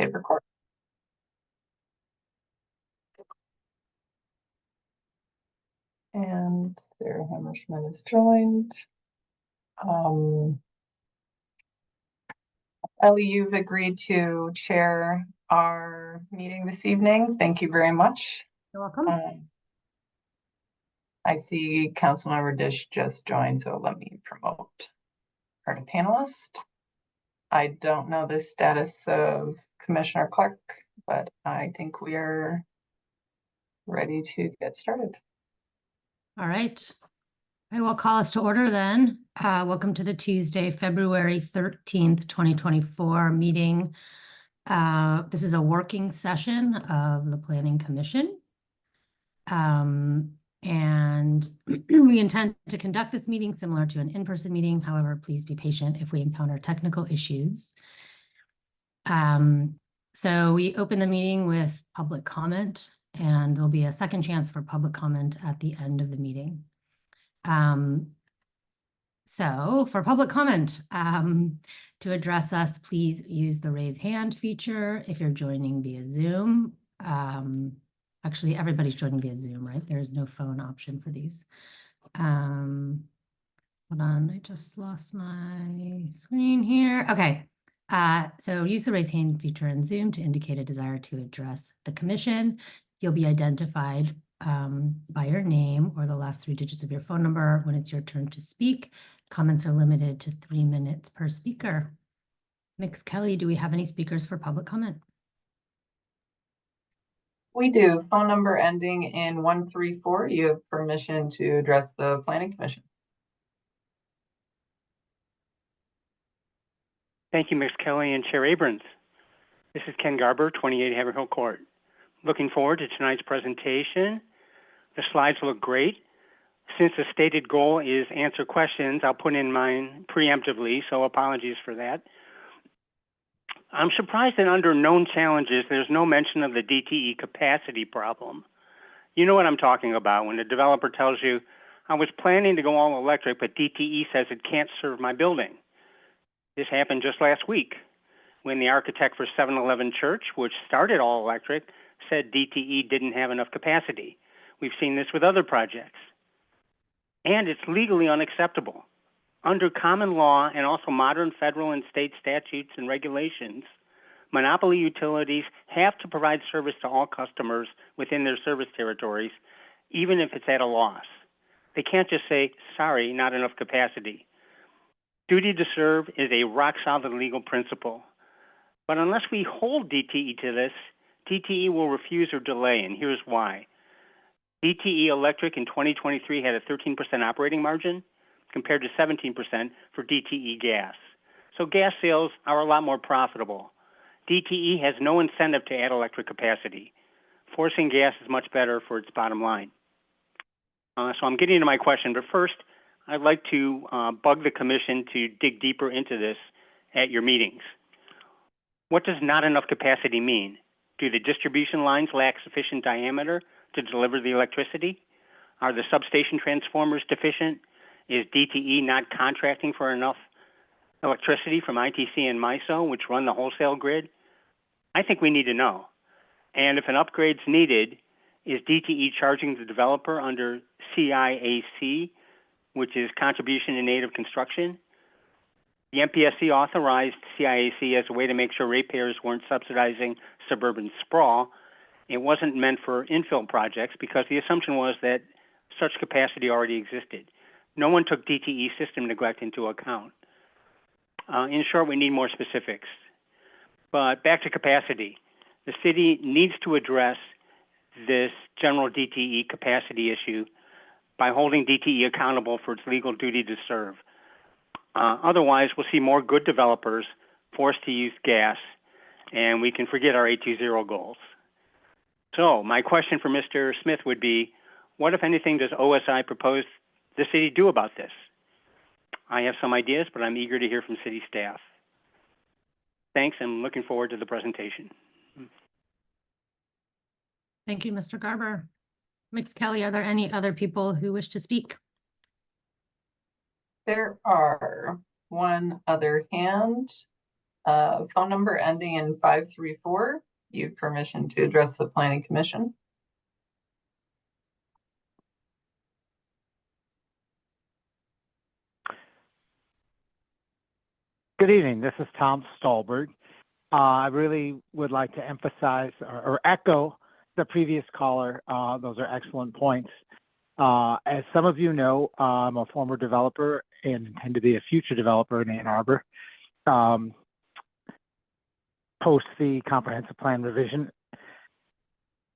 Hit record. And Sarah Hammerschmidt is joined. Ellie, you've agreed to chair our meeting this evening. Thank you very much. You're welcome. I see Councilmember Dish just joined, so let me promote her to panelist. I don't know the status of Commissioner Clark, but I think we are ready to get started. All right. I will call us to order then. Welcome to the Tuesday, February 13th, 2024 meeting. This is a working session of the Planning Commission. And we intend to conduct this meeting similar to an in-person meeting. However, please be patient if we encounter technical issues. So we open the meeting with public comment, and there'll be a second chance for public comment at the end of the meeting. So for public comment, to address us, please use the raise hand feature if you're joining via Zoom. Actually, everybody's joining via Zoom, right? There's no phone option for these. Hold on, I just lost my screen here. Okay, so use the raise hand feature in Zoom to indicate a desire to address the commission. You'll be identified by your name or the last 3 digits of your phone number when it's your turn to speak. Comments are limited to 3 minutes per speaker. Mix Kelly, do we have any speakers for public comment? We do. Phone number ending in 134. You have permission to address the Planning Commission. Thank you, Ms. Kelly and Chair Abrams. This is Ken Garber, 28 Haverhill Court. Looking forward to tonight's presentation. The slides look great. Since the stated goal is answer questions, I'll put in mine preemptively, so apologies for that. I'm surprised that under known challenges, there's no mention of the DTE capacity problem. You know what I'm talking about when the developer tells you, I was planning to go all electric, but DTE says it can't serve my building. This happened just last week when the architect for 711 Church, which started all electric, said DTE didn't have enough capacity. We've seen this with other projects. And it's legally unacceptable. Under common law and also modern federal and state statutes and regulations, monopoly utilities have to provide service to all customers within their service territories, even if it's at a loss. They can't just say, sorry, not enough capacity. Duty to serve is a rock-solid legal principle. But unless we hold DTE to this, DTE will refuse or delay, and here's why. DTE Electric in 2023 had a 13% operating margin compared to 17% for DTE Gas. So gas sales are a lot more profitable. DTE has no incentive to add electric capacity. Forcing gas is much better for its bottom line. So I'm getting into my question, but first, I'd like to bug the commission to dig deeper into this at your meetings. What does not enough capacity mean? Do the distribution lines lack sufficient diameter to deliver the electricity? Are the substation transformers deficient? Is DTE not contracting for enough electricity from ITC and MISO, which run the wholesale grid? I think we need to know. And if an upgrade's needed, is DTE charging the developer under CIAC, which is Contribution in Aid of Construction? The MPSC authorized CIAC as a way to make sure ratepayers weren't subsidizing suburban sprawl. It wasn't meant for infill projects because the assumption was that such capacity already existed. No one took DTE system neglect into account. In short, we need more specifics. But back to capacity. The city needs to address this general DTE capacity issue by holding DTE accountable for its legal duty to serve. Otherwise, we'll see more good developers forced to use gas, and we can forget our 820 goals. So my question for Mr. Smith would be, what, if anything, does OSI propose the city do about this? I have some ideas, but I'm eager to hear from city staff. Thanks, and looking forward to the presentation. Thank you, Mr. Garber. Mix Kelly, are there any other people who wish to speak? There are one other hand. Phone number ending in 534. You have permission to address the planning commission. Good evening. This is Tom Stolberg. I really would like to emphasize or echo the previous caller. Those are excellent points. As some of you know, I'm a former developer and intend to be a future developer in Ann Arbor. Post the comprehensive plan revision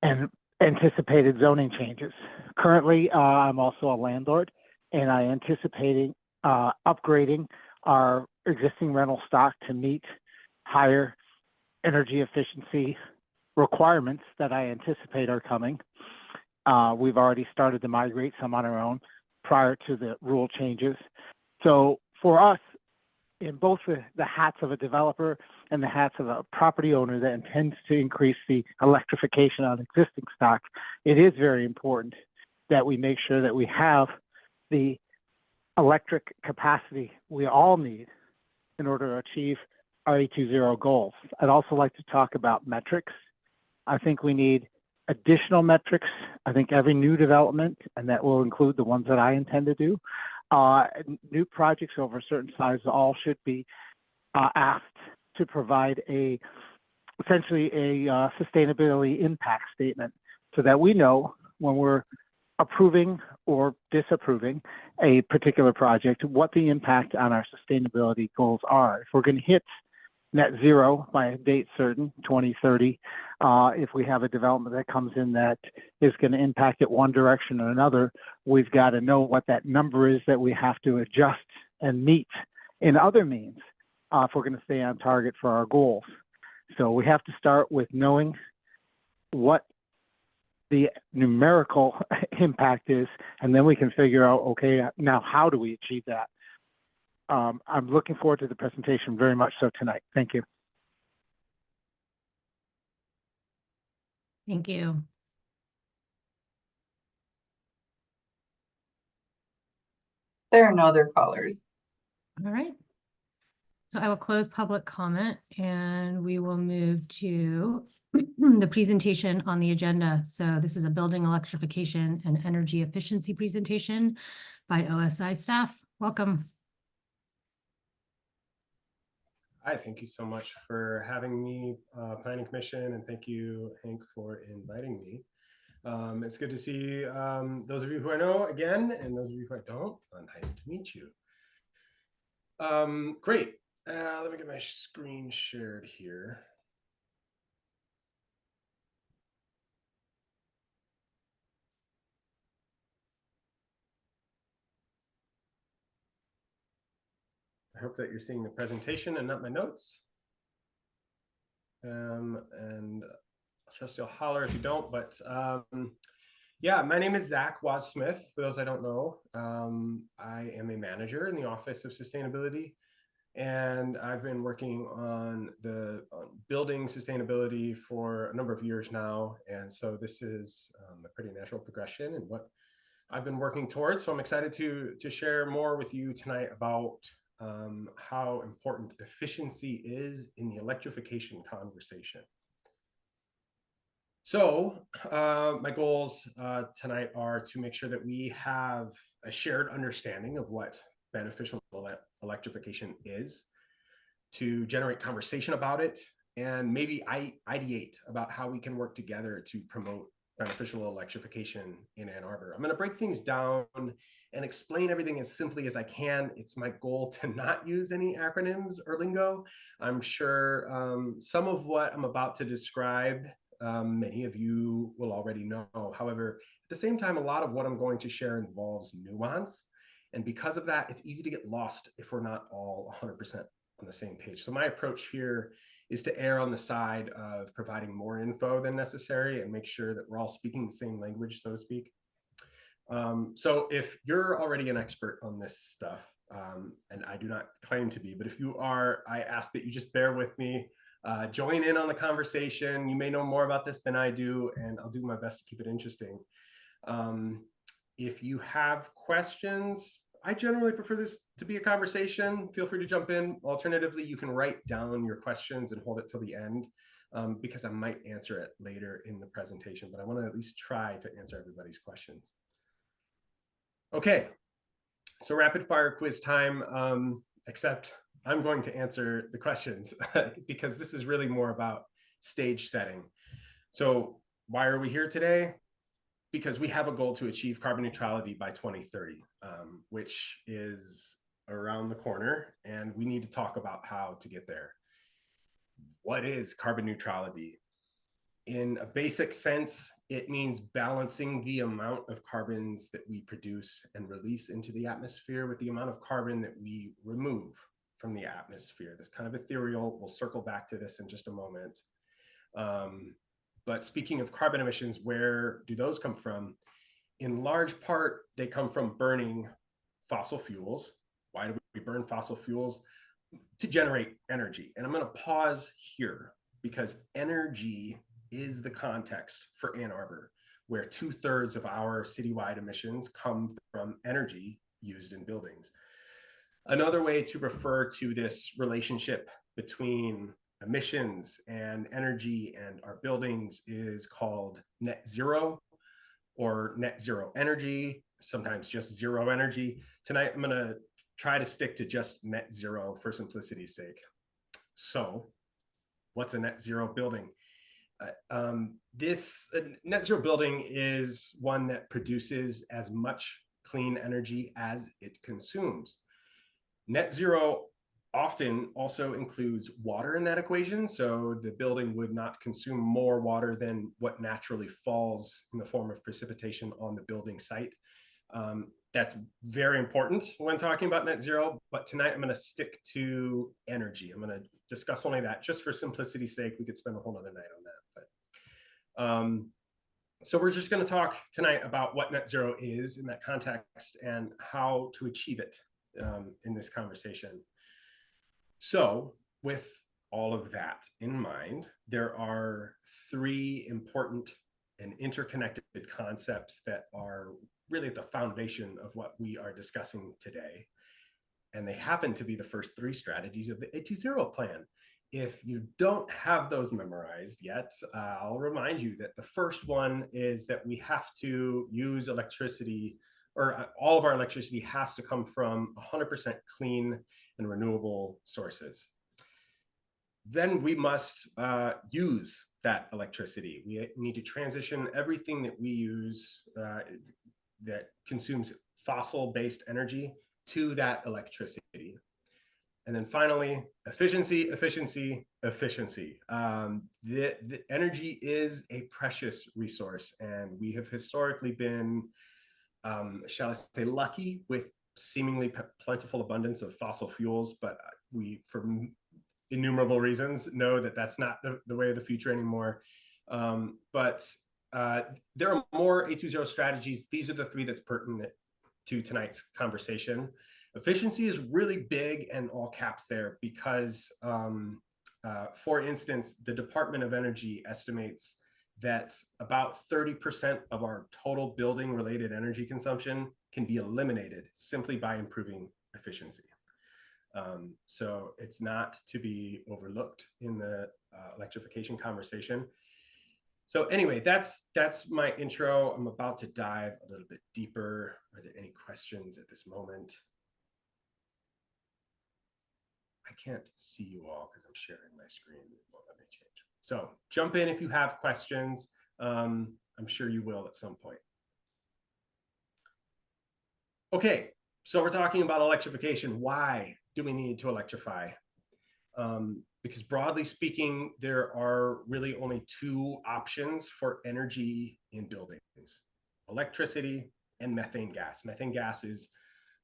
and anticipated zoning changes. Currently, I'm also a landlord, and I anticipating upgrading our existing rental stock to meet higher energy efficiency requirements that I anticipate are coming. We've already started to migrate some on our own prior to the rule changes. So for us, in both the hats of a developer and the hats of a property owner that intends to increase the electrification on existing stock, it is very important that we make sure that we have the electric capacity we all need in order to achieve our 820 goals. I'd also like to talk about metrics. I think we need additional metrics. I think every new development, and that will include the ones that I intend to do, new projects over a certain size all should be asked to provide essentially a sustainability impact statement so that we know when we're approving or disapproving a particular project, what the impact on our sustainability goals are. If we're going to hit net zero by a date certain, 2030, if we have a development that comes in that is going to impact it one direction or another, we've got to know what that number is that we have to adjust and meet in other means if we're going to stay on target for our goals. So we have to start with knowing what the numerical impact is, and then we can figure out, okay, now how do we achieve that? I'm looking forward to the presentation very much so tonight. Thank you. Thank you. There are no other callers. All right. So I will close public comment and we will move to the presentation on the agenda. So this is a building electrification and energy efficiency presentation by OSI staff. Welcome. Hi, thank you so much for having me, Planning Commission, and thank you, Hank, for inviting me. It's good to see those of you who I know again, and those of you who I don't. Nice to meet you. Great. Let me get my screen shared here. I hope that you're seeing the presentation and not my notes. And I'll trust you'll holler if you don't, but yeah, my name is Zach Wadsmith. For those I don't know, I am a manager in the Office of Sustainability, and I've been working on building sustainability for a number of years now. And so this is a pretty natural progression and what I've been working towards. So I'm excited to share more with you tonight about how important efficiency is in the electrification conversation. So my goals tonight are to make sure that we have a shared understanding of what beneficial electrification is, to generate conversation about it, and maybe ideate about how we can work together to promote beneficial electrification in Ann Arbor. I'm going to break things down and explain everything as simply as I can. It's my goal to not use any acronyms or lingo. I'm sure some of what I'm about to describe, many of you will already know. However, at the same time, a lot of what I'm going to share involves nuance. And because of that, it's easy to get lost if we're not all 100% on the same page. So my approach here is to err on the side of providing more info than necessary and make sure that we're all speaking the same language, so to speak. So if you're already an expert on this stuff, and I do not claim to be, but if you are, I ask that you just bear with me, join in on the conversation. You may know more about this than I do, and I'll do my best to keep it interesting. If you have questions, I generally prefer this to be a conversation. Feel free to jump in. Alternatively, you can write down your questions and hold it till the end, because I might answer it later in the presentation, but I want to at least try to answer everybody's questions. Okay, so rapid fire quiz time, except I'm going to answer the questions because this is really more about stage setting. So why are we here today? Because we have a goal to achieve carbon neutrality by 2030, which is around the corner, and we need to talk about how to get there. What is carbon neutrality? In a basic sense, it means balancing the amount of carbons that we produce and release into the atmosphere with the amount of carbon that we remove from the atmosphere. That's kind of ethereal. We'll circle back to this in just a moment. But speaking of carbon emissions, where do those come from? In large part, they come from burning fossil fuels. Why do we burn fossil fuels? To generate energy. And I'm going to pause here because energy is the context for Ann Arbor, where 2/3 of our citywide emissions come from energy used in buildings. Another way to refer to this relationship between emissions and energy and our buildings is called net zero or net zero energy, sometimes just zero energy. Tonight, I'm going to try to stick to just net zero for simplicity's sake. So what's a net zero building? This net zero building is one that produces as much clean energy as it consumes. Net zero often also includes water in that equation. So the building would not consume more water than what naturally falls in the form of precipitation on the building site. That's very important when talking about net zero, but tonight I'm going to stick to energy. I'm going to discuss only that just for simplicity's sake. We could spend a whole other night on that. But so we're just going to talk tonight about what net zero is in that context and how to achieve it in this conversation. So with all of that in mind, there are three important and interconnected concepts that are really at the foundation of what we are discussing today. And they happen to be the first three strategies of the A20 plan. If you don't have those memorized yet, I'll remind you that the first one is that we have to use electricity, or all of our electricity has to come from 100% clean and renewable sources. Then we must use that electricity. We need to transition everything that we use that consumes fossil-based energy to that electricity. And then finally, efficiency, efficiency, efficiency. The energy is a precious resource, and we have historically been, shall I say, lucky with seemingly plentiful abundance of fossil fuels, but we, for innumerable reasons, know that that's not the way of the future anymore. But there are more A20 strategies. These are the three that's pertinent to tonight's conversation. Efficiency is really big and all caps there because, for instance, the Department of Energy estimates that about 30% of our total building related energy consumption can be eliminated simply by improving efficiency. So it's not to be overlooked in the electrification conversation. So anyway, that's my intro. I'm about to dive a little bit deeper. Are there any questions at this moment? I can't see you all because I'm sharing my screen. It won't let me change. So jump in if you have questions. I'm sure you will at some point. Okay, so we're talking about electrification. Why do we need to electrify? Because broadly speaking, there are really only two options for energy in buildings: electricity and methane gas. Methane gas is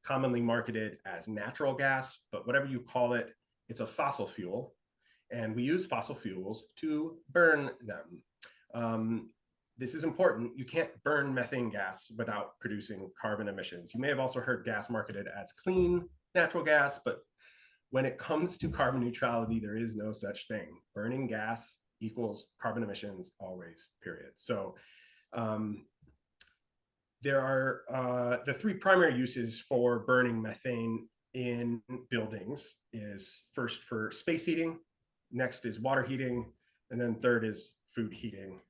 commonly marketed as natural gas, but whatever you call it, it's a fossil fuel. And we use fossil fuels to burn them. This is important. You can't burn methane gas without producing carbon emissions. You may have also heard gas marketed as clean natural gas, but when it comes to carbon neutrality, there is no such thing. Burning gas equals carbon emissions always, period. So there are the three primary uses for burning methane in buildings is first for space heating, next is water heating, and then third is food heating.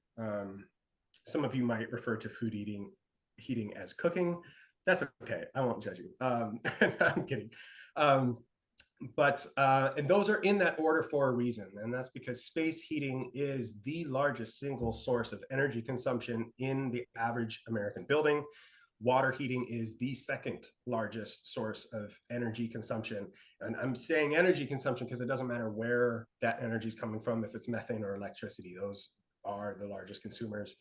Some of you might refer to food heating as cooking. That's okay. I won't judge you. I'm kidding. And those are in that order for a reason. And that's because space heating is the largest single source of energy consumption in the average American building. Water heating is the second largest source of energy consumption. And I'm saying energy consumption because it doesn't matter where that energy is coming from, if it's methane or electricity, those are the largest consumers.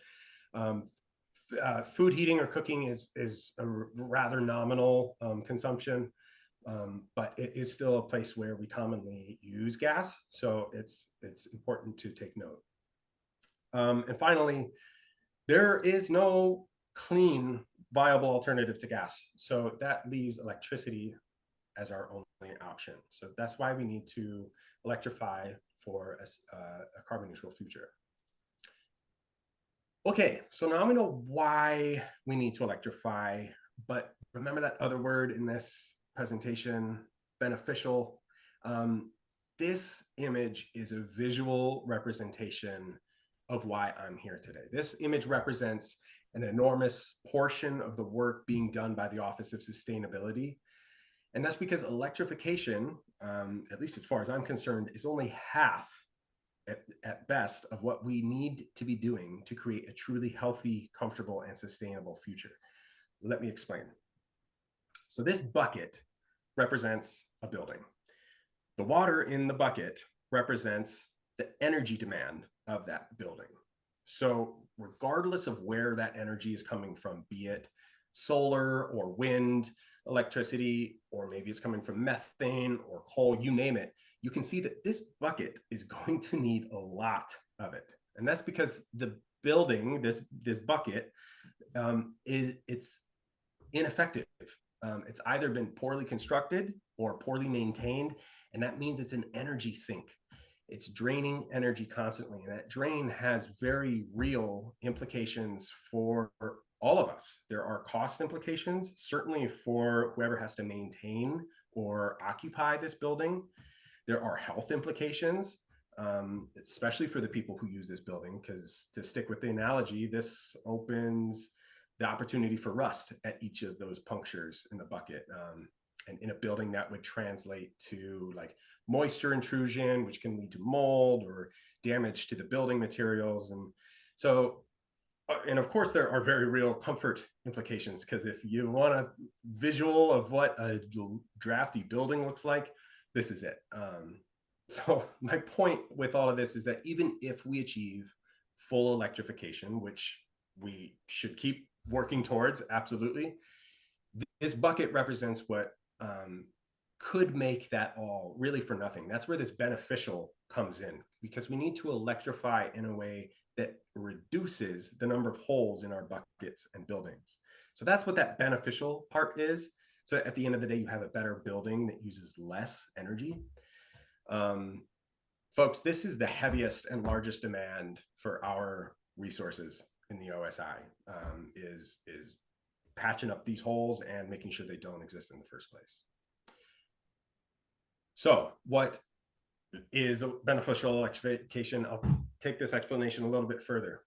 Food heating or cooking is a rather nominal consumption, but it is still a place where we commonly use gas. So it's important to take note. And finally, there is no clean, viable alternative to gas. So that leaves electricity as our only option. So that's why we need to electrify for a carbon neutral future. Okay, so now we know why we need to electrify, but remember that other word in this presentation, beneficial. This image is a visual representation of why I'm here today. This image represents an enormous portion of the work being done by the Office of Sustainability. And that's because electrification, at least as far as I'm concerned, is only half at best of what we need to be doing to create a truly healthy, comfortable, and sustainable future. Let me explain. So this bucket represents a building. The water in the bucket represents the energy demand of that building. So regardless of where that energy is coming from, be it solar or wind, electricity, or maybe it's coming from methane or coal, you name it, you can see that this bucket is going to need a lot of it. And that's because the building, this bucket, it's ineffective. It's either been poorly constructed or poorly maintained, and that means it's an energy sink. It's draining energy constantly, and that drain has very real implications for all of us. There are cost implications, certainly for whoever has to maintain or occupy this building. There are health implications, especially for the people who use this building, because to stick with the analogy, this opens the opportunity for rust at each of those punctures in the bucket. And in a building that would translate to like moisture intrusion, which can lead to mold or damage to the building materials. And so, and of course, there are very real comfort implications, because if you want a visual of what a drafty building looks like, this is it. So my point with all of this is that even if we achieve full electrification, which we should keep working towards, absolutely, this bucket represents what could make that all really for nothing. That's where this beneficial comes in, because we need to electrify in a way that reduces the number of holes in our buckets and buildings. So that's what that beneficial part is. So at the end of the day, you have a better building that uses less energy. Folks, this is the heaviest and largest demand for our resources in the OSI, is patching up these holes and making sure they don't exist in the first place. So what is beneficial electrification? I'll take this explanation a little bit further.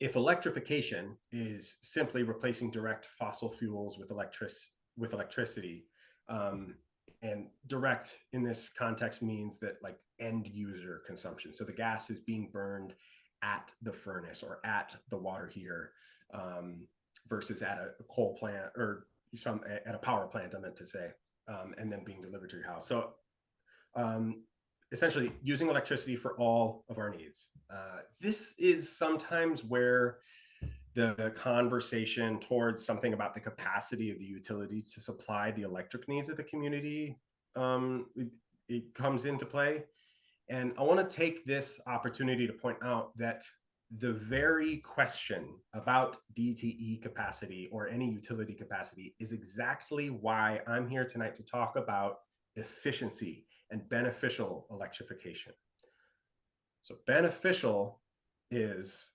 If electrification is simply replacing direct fossil fuels with electricity, and direct in this context means that like end user consumption. So the gas is being burned at the furnace or at the water heater, versus at a coal plant or at a power plant, I meant to say, and then being delivered to your house. So essentially using electricity for all of our needs. This is sometimes where the conversation towards something about the capacity of the utility to supply the electric needs of the community, it comes into play. And I want to take this opportunity to point out that the very question about DTE capacity or any utility capacity is exactly why I'm here tonight to talk about efficiency and beneficial electrification. So beneficial is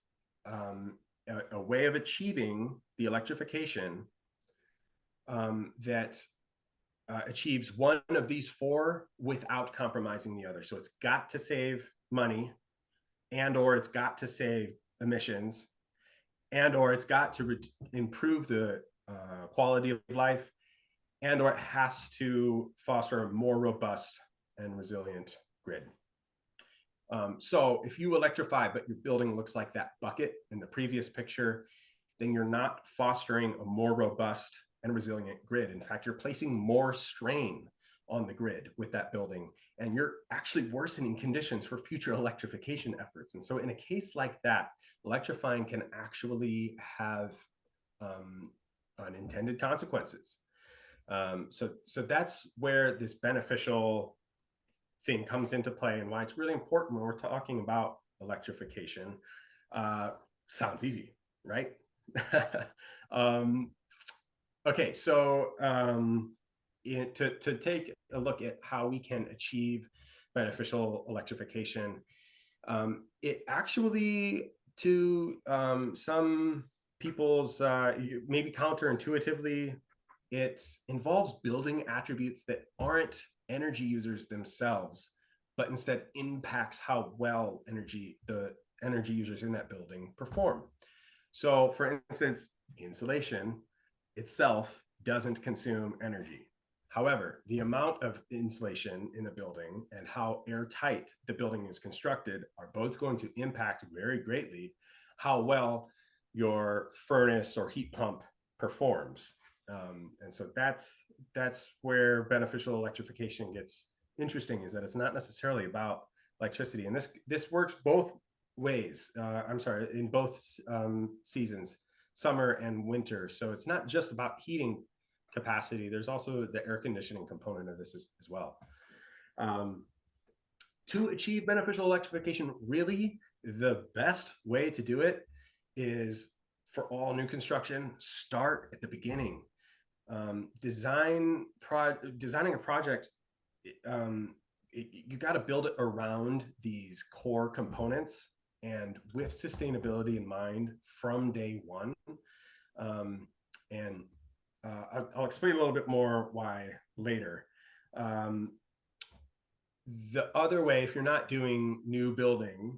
a way of achieving the electrification that achieves one of these four without compromising the other. So it's got to save money, and or it's got to save emissions, and or it's got to improve the quality of life, and or it has to foster a more robust and resilient grid. So if you electrify, but your building looks like that bucket in the previous picture, then you're not fostering a more robust and resilient grid. In fact, you're placing more strain on the grid with that building, and you're actually worsening conditions for future electrification efforts. And so in a case like that, electrifying can actually have unintended consequences. So that's where this beneficial thing comes into play, and why it's really important when we're talking about electrification. Sounds easy, right? Okay, so to take a look at how we can achieve beneficial electrification, it actually, to some people's maybe counterintuitively, it involves building attributes that aren't energy users themselves, but instead impacts how well the energy users in that building perform. So for instance, insulation itself doesn't consume energy. However, the amount of insulation in the building and how airtight the building is constructed are both going to impact very greatly how well your furnace or heat pump performs. And so that's where beneficial electrification gets interesting, is that it's not necessarily about electricity. And this works both ways. In both seasons, summer and winter. So it's not just about heating capacity. There's also the air conditioning component of this as well. To achieve beneficial electrification, really the best way to do it is, for all new construction, start at the beginning. Designing a project, you got to build it around these core components and with sustainability in mind from day one. I'll explain a little bit more why later. The other way, if you're not doing new building,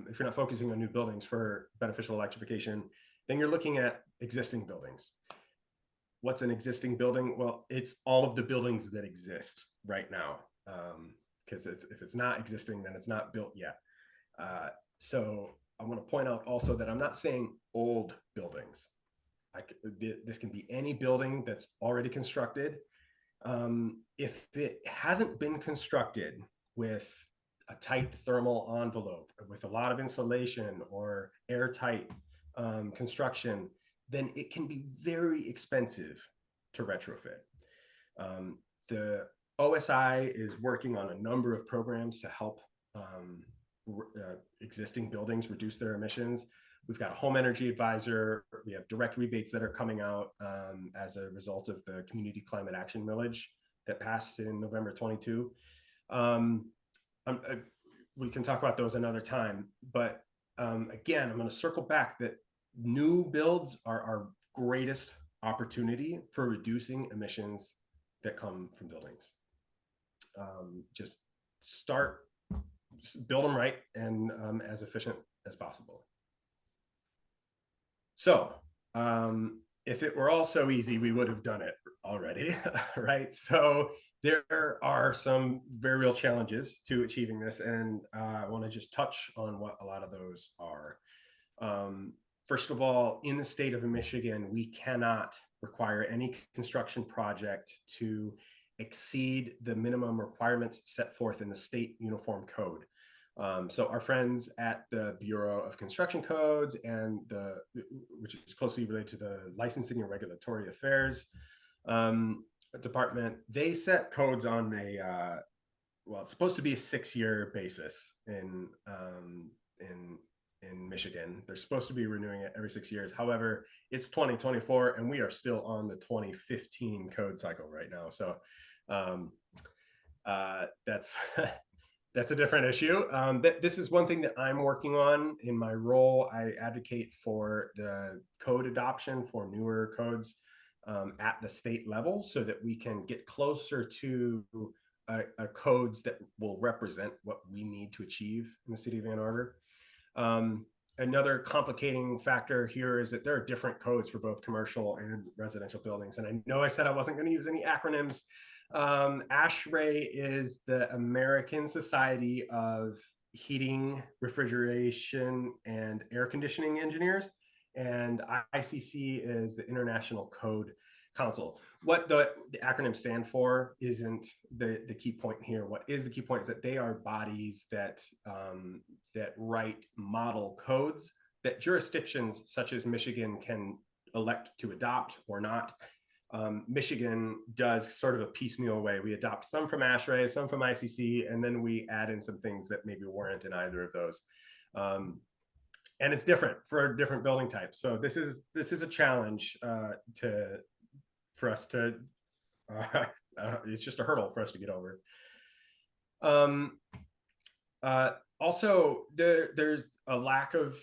if you're not focusing on new buildings for beneficial electrification, then you're looking at existing buildings. What's an existing building? Well, it's all of the buildings that exist right now, because if it's not existing, then it's not built yet. So I want to point out also that I'm not saying old buildings. This can be any building that's already constructed. If it hasn't been constructed with a tight thermal envelope, with a lot of insulation or airtight construction, then it can be very expensive to retrofit. The OSI is working on a number of programs to help existing buildings reduce their emissions. We've got a home energy advisor. We have direct rebates that are coming out as a result of the community climate action millage that passed in November 22. We can talk about those another time, but again, I'm going to circle back that new builds are our greatest opportunity for reducing emissions that come from buildings. Just build them right and as efficient as possible. So if it were all so easy, we would have done it already, right? So there are some very real challenges to achieving this, and I want to just touch on what a lot of those are. First of all, in the state of Michigan, we cannot require any construction project to exceed the minimum requirements set forth in the state uniform code. So our friends at the Bureau of Construction Codes, and which is closely related to the Licensing and Regulatory Affairs Department, they set codes on it's supposed to be a 6-year basis in Michigan. They're supposed to be renewing it every 6 years. However, it's 2024 and we are still on the 2015 code cycle right now. So that's that's a different issue. This is one thing that I'm working on in my role. I advocate for the code adoption for newer codes at the state level so that we can get closer to codes that will represent what we need to achieve in the city of Ann Arbor. Another complicating factor here is that there are different codes for both commercial and residential buildings. And I know I said I wasn't going to use any acronyms. ASHRAE is the American Society of Heating, Refrigeration, and Air Conditioning Engineers, and ICC is the International Code Council. What the acronyms stand for isn't the key point here. What is the key point is that they are bodies that that write model codes that jurisdictions such as Michigan can elect to adopt or not. Michigan does sort of a piecemeal way. We adopt some from ASHRAE, some from ICC, and then we add in some things that maybe weren't in either of those. And it's different for different building types. So this is a challenge for us to. It's just a hurdle for us to get over. Also, there's a lack of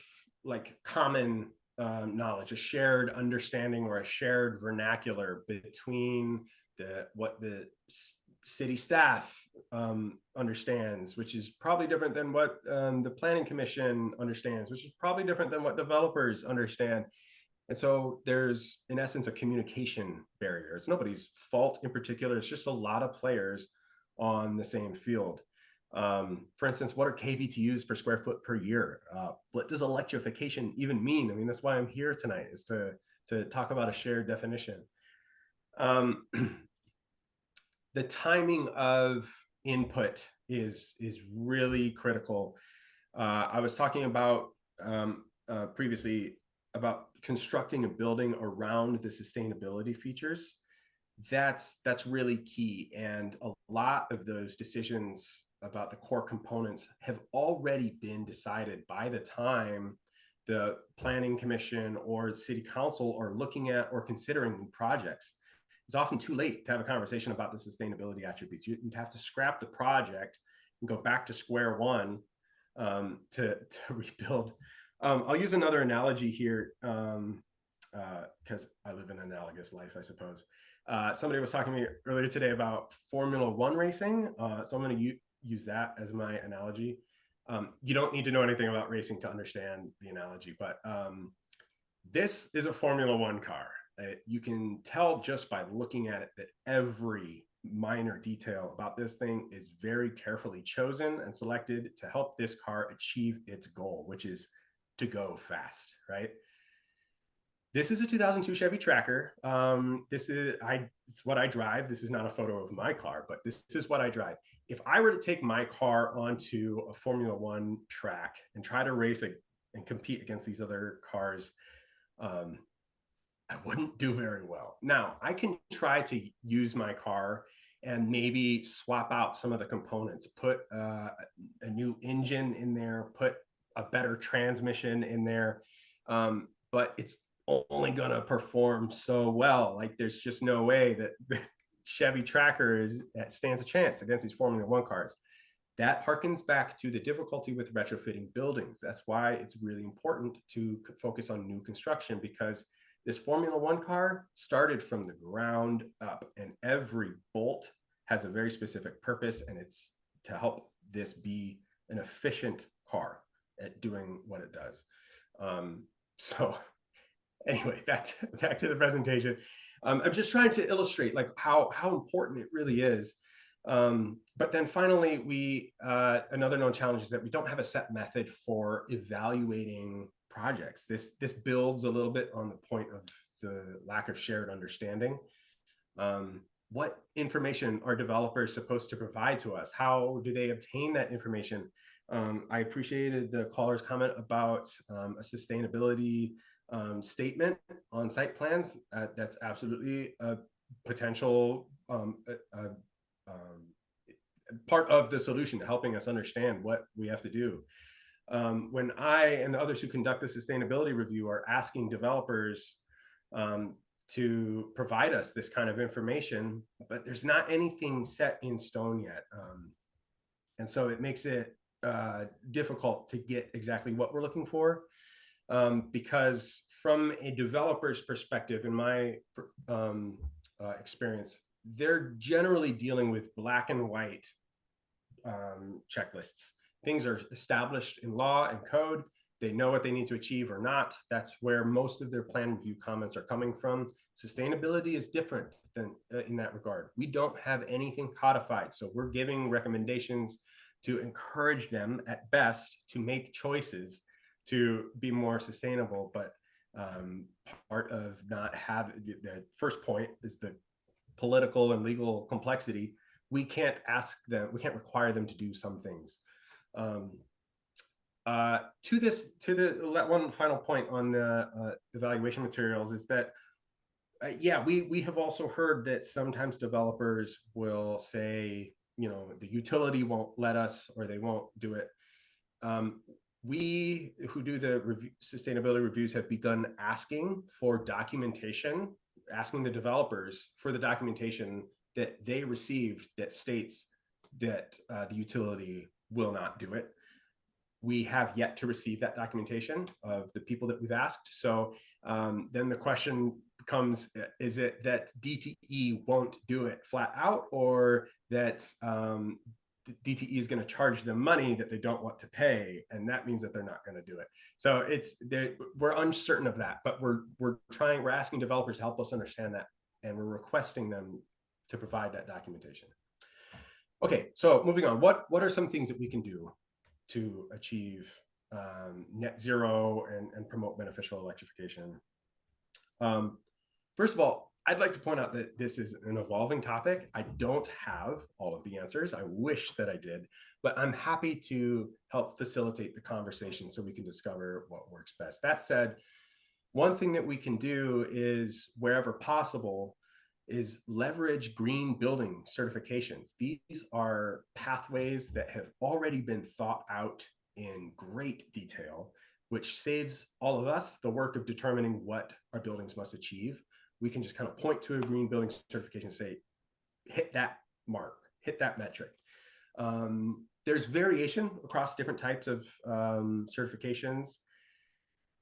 like common knowledge, a shared understanding or a shared vernacular between what the city staff understands, which is probably different than what the planning commission understands, which is probably different than what developers understand. And so there's, in essence, a communication barrier. It's nobody's fault in particular. It's just a lot of players on the same field. For instance, what are kBTUs per square foot per year? What does electrification even mean? I mean, that's why I'm here tonight, is to talk about a shared definition. The timing of input is really critical. I was talking about previously about constructing a building around the sustainability features. That's really key, and a lot of those decisions about the core components have already been decided by the time the planning commission or city council are looking at or considering new projects. It's often too late to have a conversation about the sustainability attributes. You'd have to scrap the project and go back to square one to rebuild. I'll use another analogy here because I live an analogous life, I suppose. Somebody was talking to me earlier today about Formula One racing, so I'm going to use that as my analogy. You don't need to know anything about racing to understand the analogy, but this is a Formula One car. You can tell just by looking at it that every minor detail about this thing is very carefully chosen and selected to help this car achieve its goal, which is to go fast, right? This is a 2002 Chevy Tracker. It's what I drive. This is not a photo of my car, but this is what I drive. If I were to take my car onto a Formula One track and try to race and compete against these other cars, I wouldn't do very well. Now, I can try to use my car and maybe swap out some of the components, put a new engine in there, put a better transmission in there, but it's only gonna perform so well. Like, there's just no way that the Chevy Tracker stands a chance against these Formula One cars. That harkens back to the difficulty with retrofitting buildings. That's why it's really important to focus on new construction, because this Formula One car started from the ground up, and every bolt has a very specific purpose, and it's to help this be an efficient car at doing what it does. So anyway, back to the presentation. I'm just trying to illustrate like how important it really is. But then finally, another known challenge is that we don't have a set method for evaluating projects. This builds a little bit on the point of the lack of shared understanding. What information are developers supposed to provide to us? How do they obtain that information? I appreciated the caller's comment about a sustainability statement on site plans. That's absolutely a potential part of the solution to helping us understand what we have to do. When I and the others who conduct the sustainability review are asking developers to provide us this kind of information, but there's not anything set in stone yet. And so it makes it difficult to get exactly what we're looking for, because from a developer's perspective, in my experience, they're generally dealing with black and white checklists. Things are established in law and code. They know what they need to achieve or not. That's where most of their plan review comments are coming from. Sustainability is different than in that regard. We don't have anything codified, so we're giving recommendations to encourage them at best to make choices to be more sustainable. But part of not having, the first point is the political and legal complexity. We can't ask them, we can't require them to do some things. To the one final point on the evaluation materials is that, yeah, we have also heard that sometimes developers will say, you know, the utility won't let us, or they won't do it. We who do the sustainability reviews have begun asking for documentation, asking the developers for the documentation that they received that states that the utility will not do it. We have yet to receive that documentation of the people that we've asked. So then the question becomes, is it that DTE won't do it flat out, or that DTE is going to charge them money that they don't want to pay, and that means that they're not going to do it? So we're uncertain of that, but we're asking developers to help us understand that, and we're requesting them to provide that documentation. Okay, so moving on, what are some things that we can do to achieve net zero and promote beneficial electrification? First of all, I'd like to point out that this is an evolving topic. I don't have all of the answers. I wish that I did, but I'm happy to help facilitate the conversation so we can discover what works best. That said, one thing that we can do is, wherever possible, is leverage green building certifications. These are pathways that have already been thought out in great detail, which saves all of us the work of determining what our buildings must achieve. We can just kind of point to a green building certification and say, hit that mark, hit that metric. There's variation across different types of certifications.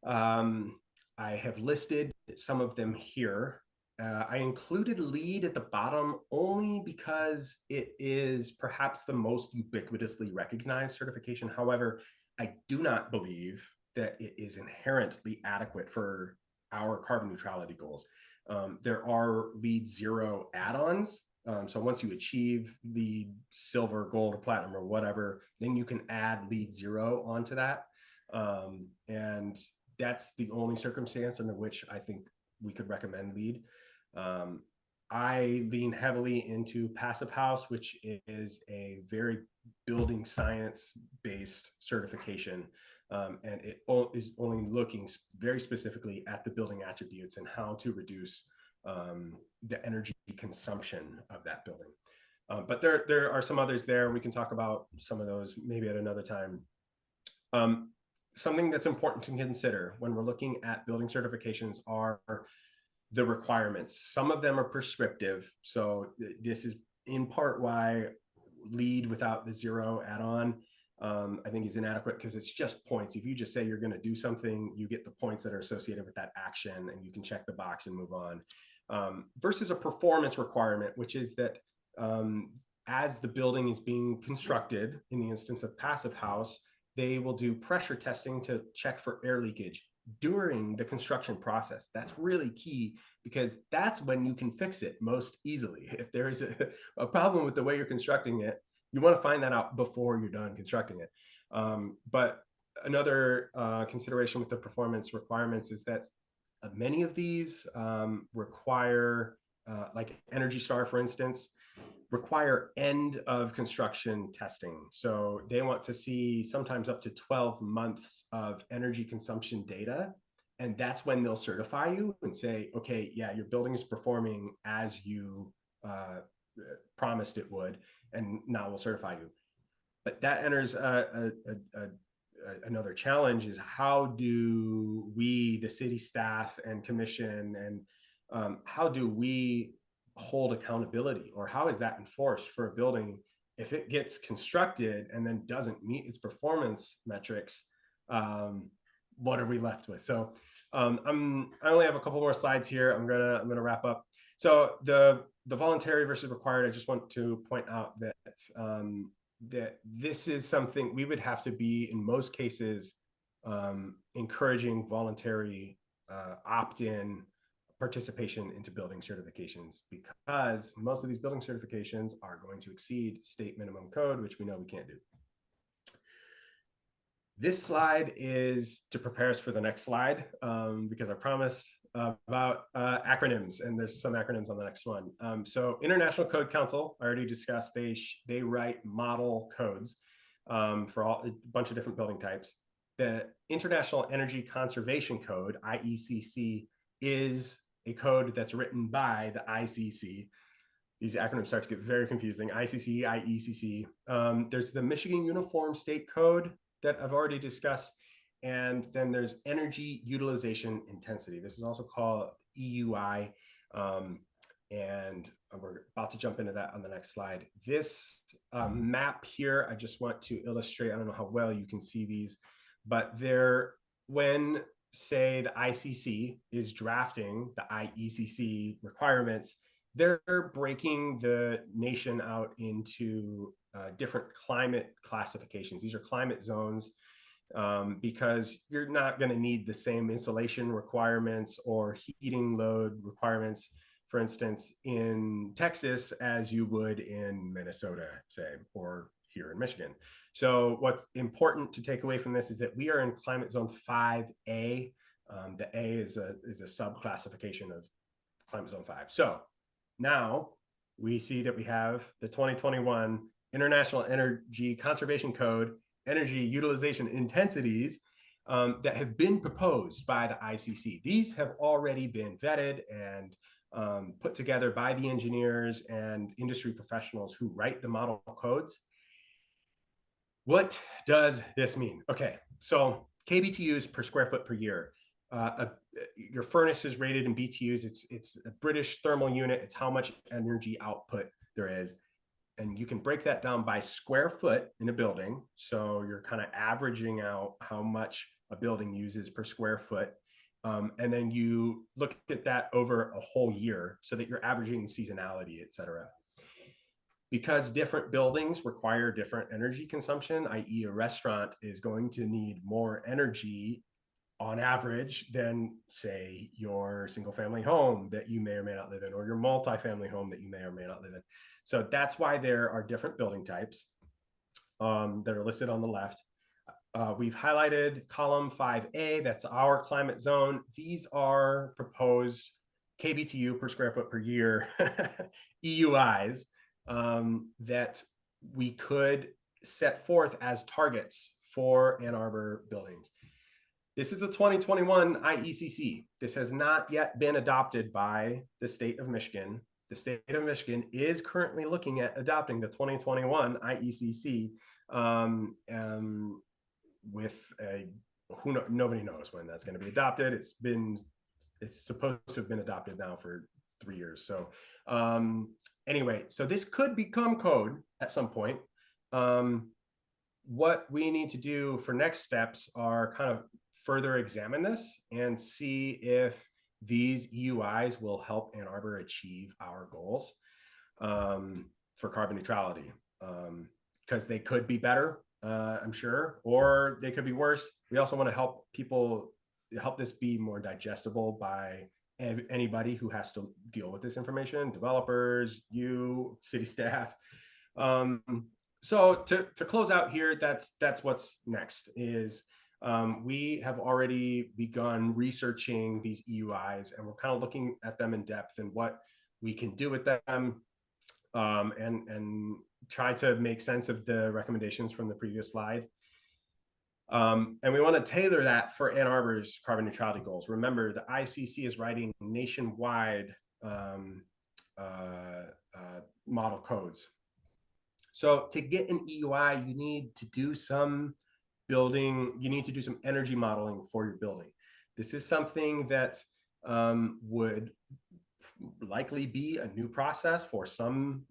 I have listed some of them here. I included LEED at the bottom only because it is perhaps the most ubiquitously recognized certification. However, I do not believe that it is inherently adequate for our carbon neutrality goals. There are LEED Zero add-ons. So once you achieve LEED Silver, Gold, or Platinum, or whatever, then you can add LEED Zero onto that. And that's the only circumstance under which I think we could recommend LEED. I lean heavily into Passive House, which is a very building science based certification. And it is only looking very specifically at the building attributes and how to reduce the energy consumption of that building. But there are some others there. We can talk about some of those maybe at another time. Something that's important to consider when we're looking at building certifications are the requirements. Some of them are prescriptive. So this is in part why LEED without the zero add-on I think is inadequate, because it's just points. If you just say you're going to do something, you get the points that are associated with that action, and you can check the box and move on. Versus a performance requirement, which is that as the building is being constructed, in the instance of Passive House, they will do pressure testing to check for air leakage during the construction process. That's really key, because that's when you can fix it most easily. If there is a problem with the way you're constructing it, you want to find that out before you're done constructing it. But another consideration with the performance requirements is that many of these require, like Energy Star, for instance, require end of construction testing. So they want to see sometimes up to 12 months of energy consumption data. And that's when they'll certify you and say, okay, yeah, your building is performing as you promised it would, and now we'll certify you. But that enters another challenge, is how do we, the city staff and commission, and how do we hold accountability, or how is that enforced for a building if it gets constructed and then doesn't meet its performance metrics, what are we left with? So I only have a couple more slides here. I'm gonna wrap up. So the voluntary versus required, I just want to point out that that this is something we would have to be, in most cases, encouraging voluntary opt-in participation into building certifications, because most of these building certifications are going to exceed state minimum code, which we know we can't do. This slide is to prepare us for the next slide, because I promised about acronyms, and there's some acronyms on the next one. So International Code Council, I already discussed, they write model codes for a bunch of different building types. The International Energy Conservation Code, IECC, is a code that's written by the ICC. These acronyms start to get very confusing. ICC, IECC. There's the Michigan Uniform State Code that I've already discussed. And then there's energy utilization intensity. This is also called EUI. And we're about to jump into that on the next slide. This map here, I just want to illustrate, I don't know how well you can see these, but when, say, the ICC is drafting the IECC requirements, they're breaking the nation out into different climate classifications. These are climate zones, because you're not going to need the same insulation requirements or heating load requirements, for instance, in Texas as you would in Minnesota, say, or here in Michigan. So what's important to take away from this is that we are in climate zone 5A. The A is a sub-classification of climate zone 5. So now we see that we have the 2021 International Energy Conservation Code energy utilization intensities that have been proposed by the ICC. These have already been vetted and put together by the engineers and industry professionals who write the model codes. What does this mean? Okay, so kBTUs per square foot per year. Your furnace is rated in BTUs. It's a British thermal unit. It's how much energy output there is. And you can break that down by square foot in a building. So you're kind of averaging out how much a building uses per square foot. And then you look at that over a whole year so that you're averaging seasonality, et cetera. Because different buildings require different energy consumption, i.e. a restaurant is going to need more energy on average than, say, your single family home that you may or may not live in, or your multifamily home that you may or may not live in. So that's why there are different building types that are listed on the left. We've highlighted column 5A, that's our climate zone. These are proposed kBTU per square foot per year EUIs that we could set forth as targets for Ann Arbor buildings. This is the 2021 IECC. This has not yet been adopted by the state of Michigan. The state of Michigan is currently looking at adopting the 2021 IECC with nobody knows when that's going to be adopted. It's supposed to have been adopted now for 3 years. So anyway, so this could become code at some point. What we need to do for next steps are kind of further examine this and see if these EUIs will help Ann Arbor achieve our goals for carbon neutrality, because they could be better, I'm sure, or they could be worse. We also want to help this be more digestible by anybody who has to deal with this information, developers, you, city staff. So to close out here, that's what's next is we have already begun researching these EUIs, and we're kind of looking at them in depth and what we can do with them, and try to make sense of the recommendations from the previous slide. And we want to tailor that for Ann Arbor's carbon neutrality goals. Remember, the ICC is writing nationwide model codes. So to get an EUI, you need to do some energy modeling for your building. This is something that would likely be a new process for some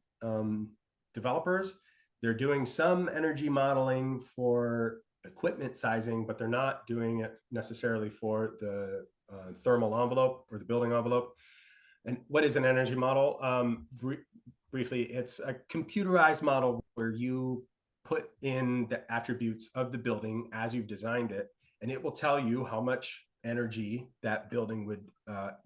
developers. They're doing some energy modeling for equipment sizing, but they're not doing it necessarily for the thermal envelope or the building envelope. And what is an energy model? Briefly, it's a computerized model where you put in the attributes of the building as you've designed it, and it will tell you how much energy that building would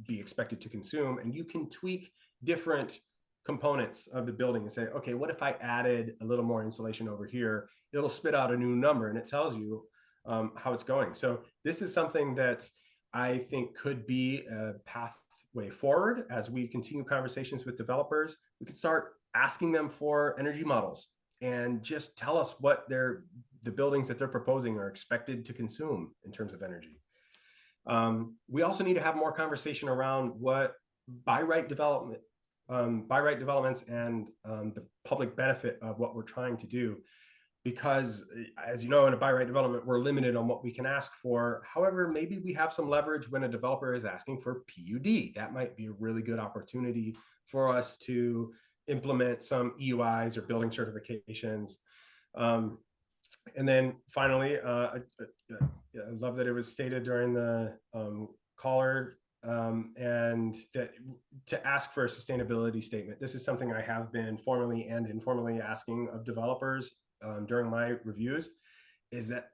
be expected to consume. And you can tweak different components of the building and say, okay, what if I added a little more insulation over here? It'll spit out a new number, and it tells you how it's going. So this is something that I think could be a pathway forward as we continue conversations with developers. We could start asking them for energy models and just tell us what the buildings that they're proposing are expected to consume in terms of energy. We also need to have more conversation around what by right developments and the public benefit of what we're trying to do. Because as you know, in a by right development, we're limited on what we can ask for. However, maybe we have some leverage when a developer is asking for PUD. That might be a really good opportunity for us to implement some EUIs or building certifications. And then finally, I love that it was stated during the caller and that to ask for a sustainability statement. This is something I have been formally and informally asking of developers during my reviews, is that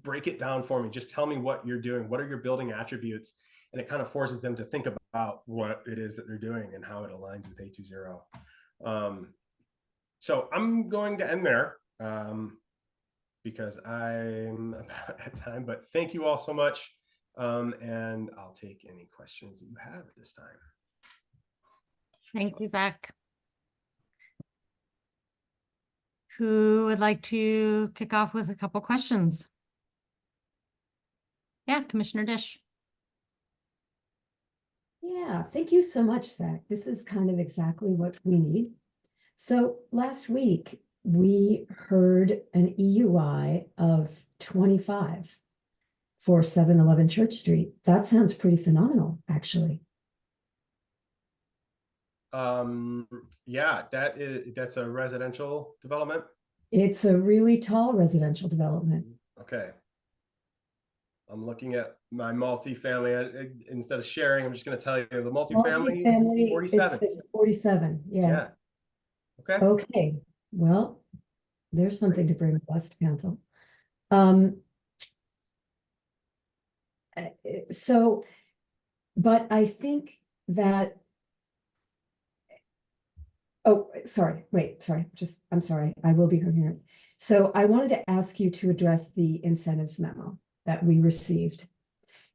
break it down for me. Just tell me what you're doing. What are your building attributes? And it kind of forces them to think about what it is that they're doing and how it aligns with A20. So I'm going to end there because I'm about at time, but thank you all so much. And I'll take any questions that you have at this time. Thank you, Zach. Who would like to kick off with a couple questions? Yeah, Commissioner Dish. Yeah, thank you so much, Zach. This is kind of exactly what we need. So last week, we heard an EUI of 25 for 711 Church Street. That sounds pretty phenomenal, actually. Yeah, that's a residential development. It's a really tall residential development. Okay. I'm looking at my multifamily. Instead of sharing, I'm just going to tell you the multifamily 47. It's 47. Yeah. Okay. Okay. Well, there's something to bring us to council. So, but I think that, oh, sorry, wait, sorry, I'm sorry, I will be coherent. So I wanted to ask you to address the incentives memo that we received.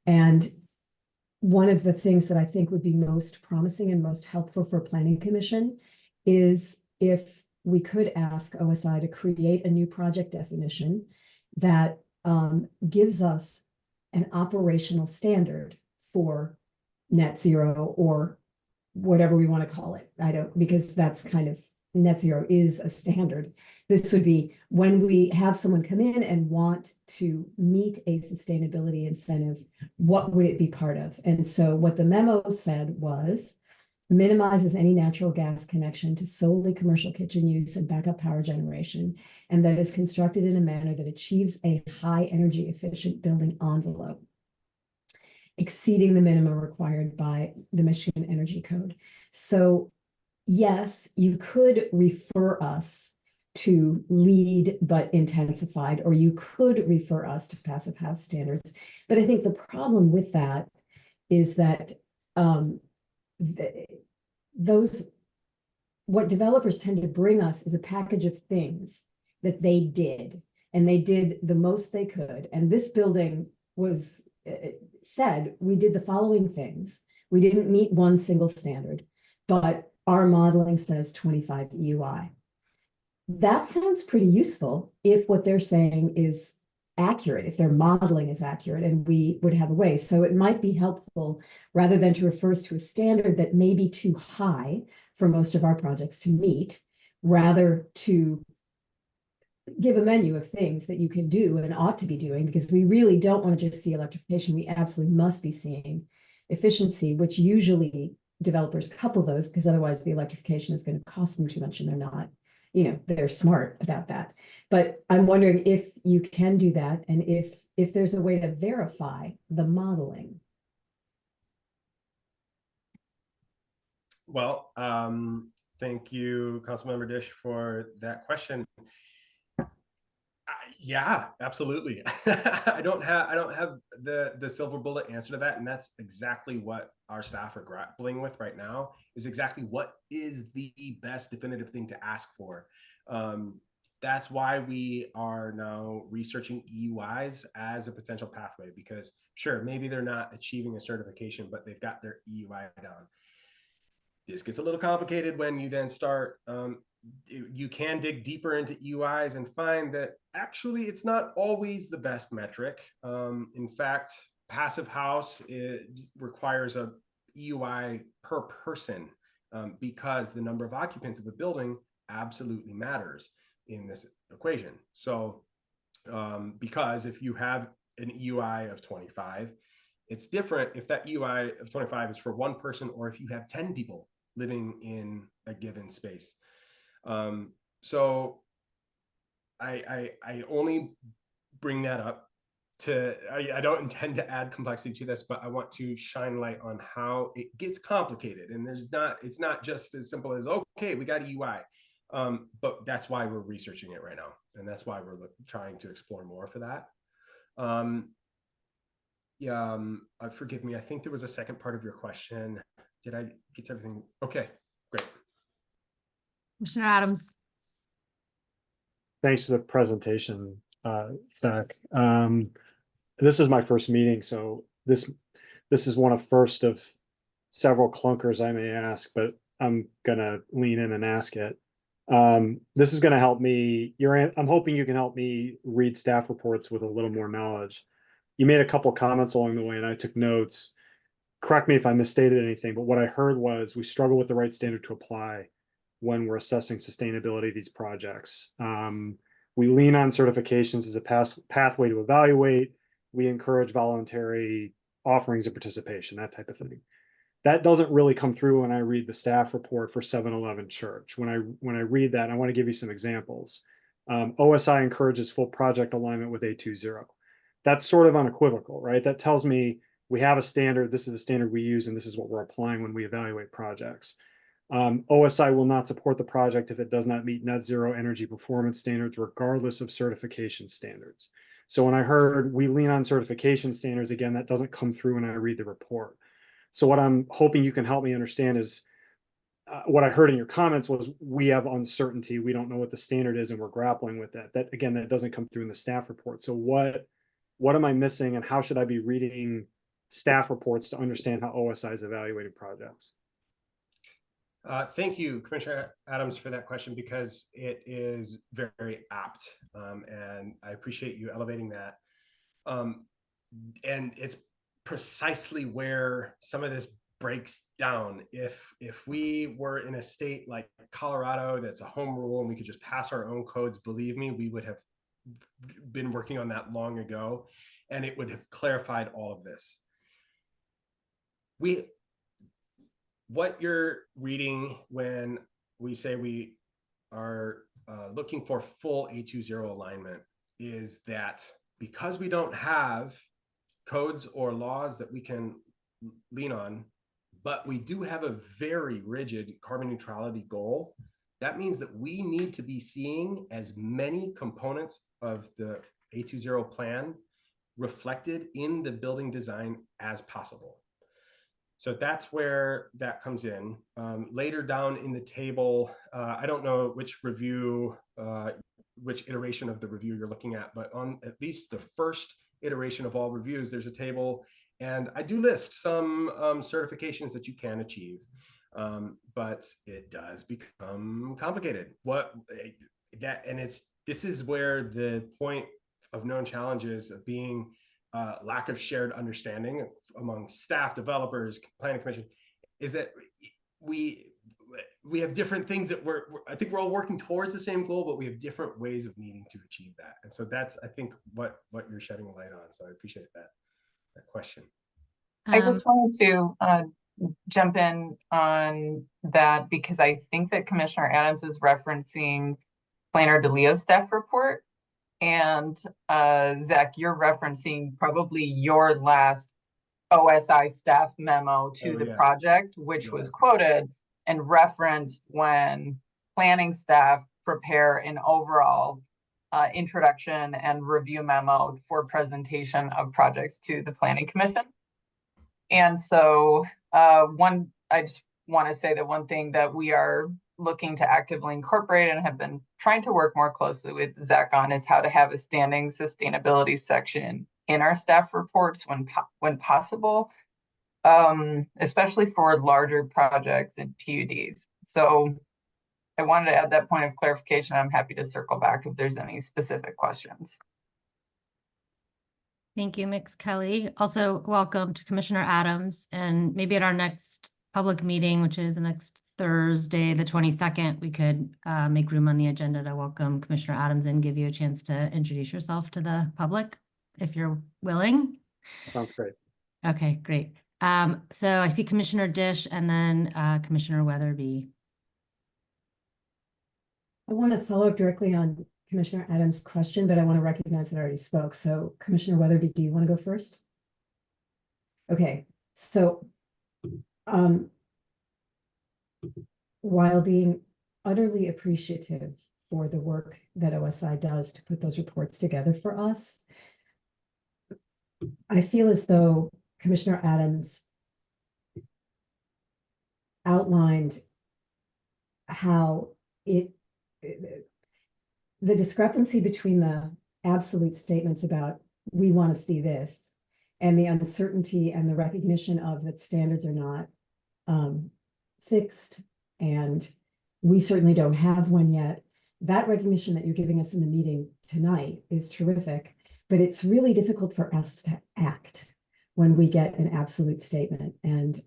And one of the things that I think would be most promising and most helpful for Planning Commission is if we could ask OSI to create a new project definition that gives us an operational standard for net zero or whatever we want to call it. Because that's kind of, net zero is a standard. This would be when we have someone come in and want to meet a sustainability incentive, what would it be part of? And so what the memo said was minimizes any natural gas connection to solely commercial kitchen use and backup power generation, and that is constructed in a manner that achieves a high energy efficient building envelope, exceeding the minimum required by the Michigan Energy Code. So yes, you could refer us to LEED but intensified, or you could refer us to passive house standards. But I think the problem with that is that what developers tend to bring us is a package of things that they did, and they did the most they could. And this building was said, we did the following things. We didn't meet one single standard, but our modeling says 25 EUI. That sounds pretty useful if what they're saying is accurate, if their modeling is accurate, and we would have a way. So it might be helpful, rather than to refer us to a standard that may be too high for most of our projects to meet, rather to give a menu of things that you can do and ought to be doing, because we really don't want to just see electrification. We absolutely must be seeing efficiency, which usually developers couple those, because otherwise the electrification is going to cost them too much and they're not you know, they're smart about that. But I'm wondering if you can do that, and if there's a way to verify the modeling. Well, thank you, Councilmember Dish, for that question. Yeah, absolutely. I don't have the silver bullet answer to that, and that's exactly what our staff are grappling with right now. Is exactly what is the best definitive thing to ask for. That's why we are now researching EUIs as a potential pathway, because sure, maybe they're not achieving a certification, but they've got their EUI down. This gets a little complicated when you then start, you can dig deeper into EUIs and find that actually it's not always the best metric. In fact, Passive House requires a EUI per person because the number of occupants of a building absolutely matters in this equation. So because if you have an EUI of 25, it's different if that EUI of 25 is for one person or if you have 10 people living in a given space. So I only bring that up to, I don't intend to add complexity to this, but I want to shine light on how it gets complicated. And it's not just as simple as, okay, we got EUI. But that's why we're researching it right now. And that's why we're trying to explore more for that. Forgive me. I think there was a second part of your question. Did I get to everything? Okay, great. Commissioner Adams. Thanks for the presentation, Zach. This is my first meeting, so this is one of first of several clunkers I may ask, but I'm gonna lean in and ask it. This is gonna help me. I'm hoping you can help me read staff reports with a little more knowledge. You made a couple comments along the way, and I took notes. Correct me if I misstated anything, but what I heard was we struggle with the right standard to apply when we're assessing sustainability of these projects. We lean on certifications as a pathway to evaluate. We encourage voluntary offerings of participation, that type of thing. That doesn't really come through when I read the staff report for 7-Eleven Church. When I read that, I want to give you some examples. OSI encourages full project alignment with A20. That's sort of unequivocal, right? That tells me we have a standard, this is the standard we use, and this is what we're applying when we evaluate projects. OSI will not support the project if it does not meet net zero energy performance standards, regardless of certification standards. So when I heard we lean on certification standards, again, that doesn't come through when I read the report. So what I'm hoping you can help me understand is what I heard in your comments was we have uncertainty. We don't know what the standard is, and we're grappling with that. That again, that doesn't come through in the staff report. So what am I missing, and how should I be reading staff reports to understand how OSI is evaluating projects? Thank you, Commissioner Adams, for that question, because it is very apt, and I appreciate you elevating that. And it's precisely where some of this breaks down. If we were in a state like Colorado that's a home rule and we could just pass our own codes, believe me, we would have been working on that long ago, and it would have clarified all of this. What you're reading when we say we are looking for full A20 alignment is that because we don't have codes or laws that we can lean on, but we do have a very rigid carbon neutrality goal, that means that we need to be seeing as many components of the A20 plan reflected in the building design as possible. So that's where that comes in. Later down in the table, I don't know which review, which iteration of the review you're looking at, but on at least the first iteration of all reviews, there's a table, and I do list some certifications that you can achieve, but it does become complicated. This is where the point of known challenges of being lack of shared understanding among staff, developers, planning commission, is that we have different things that I think we're all working towards the same goal, but we have different ways of needing to achieve that. And so that's, I think, what you're shedding light on. So I appreciate that question. I just wanted to jump in on that because I think that Commissioner Adams is referencing Planner DeLeo's staff report. And Zach, you're referencing probably your last OSI staff memo to Oh, the yeah. project, which Yeah. was quoted and referenced when planning staff prepare an overall introduction and review memo for presentation of projects to the Planning Commission. And so I just want to say that one thing that we are looking to actively incorporate and have been trying to work more closely with Zach on is how to have a standing sustainability section in our staff reports when possible, especially for larger projects and PUDs. So I wanted to add that point of clarification. I'm happy to circle back if there's any specific questions. Thank you, Mix Kelly. Also, welcome to Commissioner Adams. And maybe at our next public meeting, which is next Thursday, the 22nd, we could make room on the agenda to welcome Commissioner Adams and give you a chance to introduce yourself to the public, if you're willing. Sounds great. Okay, great. So I see Commissioner Dish and then Commissioner Weatherby. I want to follow up directly on Commissioner Adams' question, but I want to recognize that I already spoke. So Commissioner Weatherby, do you want to go first? Okay, so while being utterly appreciative for the work that OSI does to put those reports together for us, I feel as though Commissioner Adams outlined how the discrepancy between the absolute statements about we want to see this and the uncertainty and the recognition of that standards are not fixed, and we certainly don't have one yet. That recognition that you're giving us in the meeting tonight is terrific, but it's really difficult for us to act when we get an absolute statement. And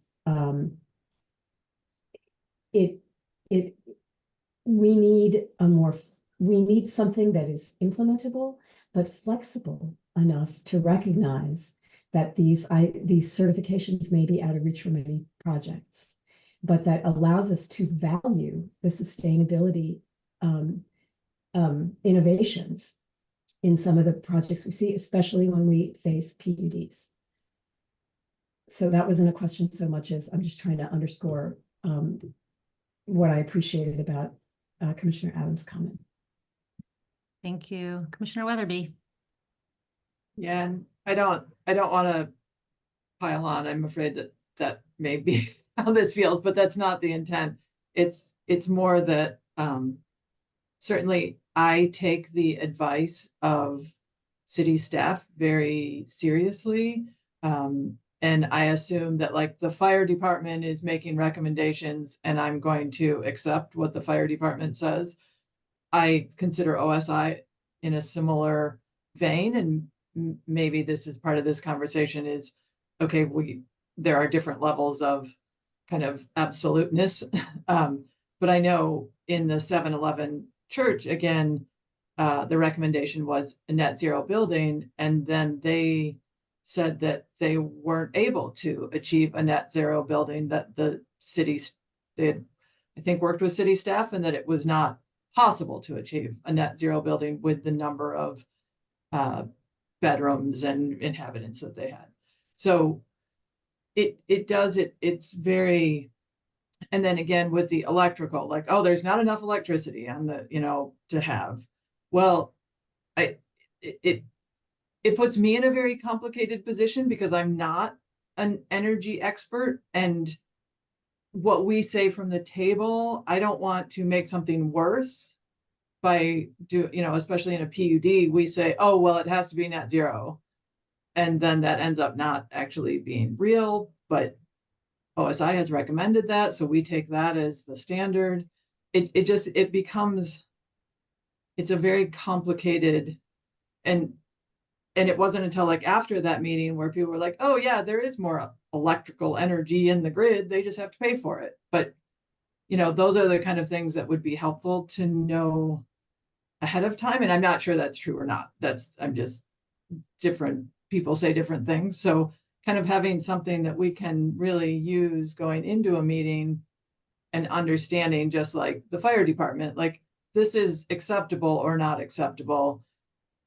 we need something that is implementable, but flexible enough to recognize that these certifications may be out of reach for many projects, but that allows us to value the sustainability innovations in some of the projects we see, especially when we face PUDs. So that wasn't a question so much as I'm just trying to underscore what I appreciated about Commissioner Adams' comment. Thank you. Commissioner Weatherby. Yeah, and I don't want to pile on. I'm afraid that may be how this feels, but that's not the intent. It's more that certainly I take the advice of city staff very seriously. And I assume that like the fire department is making recommendations and I'm going to accept what the fire department says. I consider OSI in a similar vein, and maybe this is part of this conversation is, okay, there are different levels of kind of absoluteness. But I know in the 7-Eleven church, again, the recommendation was a net zero building, and then they said that they weren't able to achieve a net zero building, that the cities, they had, I think, worked with city staff, and that it was not possible to achieve a net zero building with the number of bedrooms and inhabitants that they had. So it's very, and then again with the electrical, like, oh, there's not enough electricity on the, to have. Well, it puts me in a very complicated position because I'm not an energy expert, and what we say from the table, I don't want to make something worse by especially in a PUD, we say, oh, well, it has to be net zero. And then that ends up not actually being real, but OSI has recommended that. So we take that as the standard. It becomes, it's a very complicated, and it wasn't until like after that meeting where people were like, oh yeah, there is more electrical energy in the grid. They just have to pay for it. But, those are the kind of things that would be helpful to know ahead of time. And I'm not sure that's true or not. I'm just different people say different things. So kind of having something that we can really use going into a meeting and understanding, just like the fire department, like this is acceptable or not acceptable.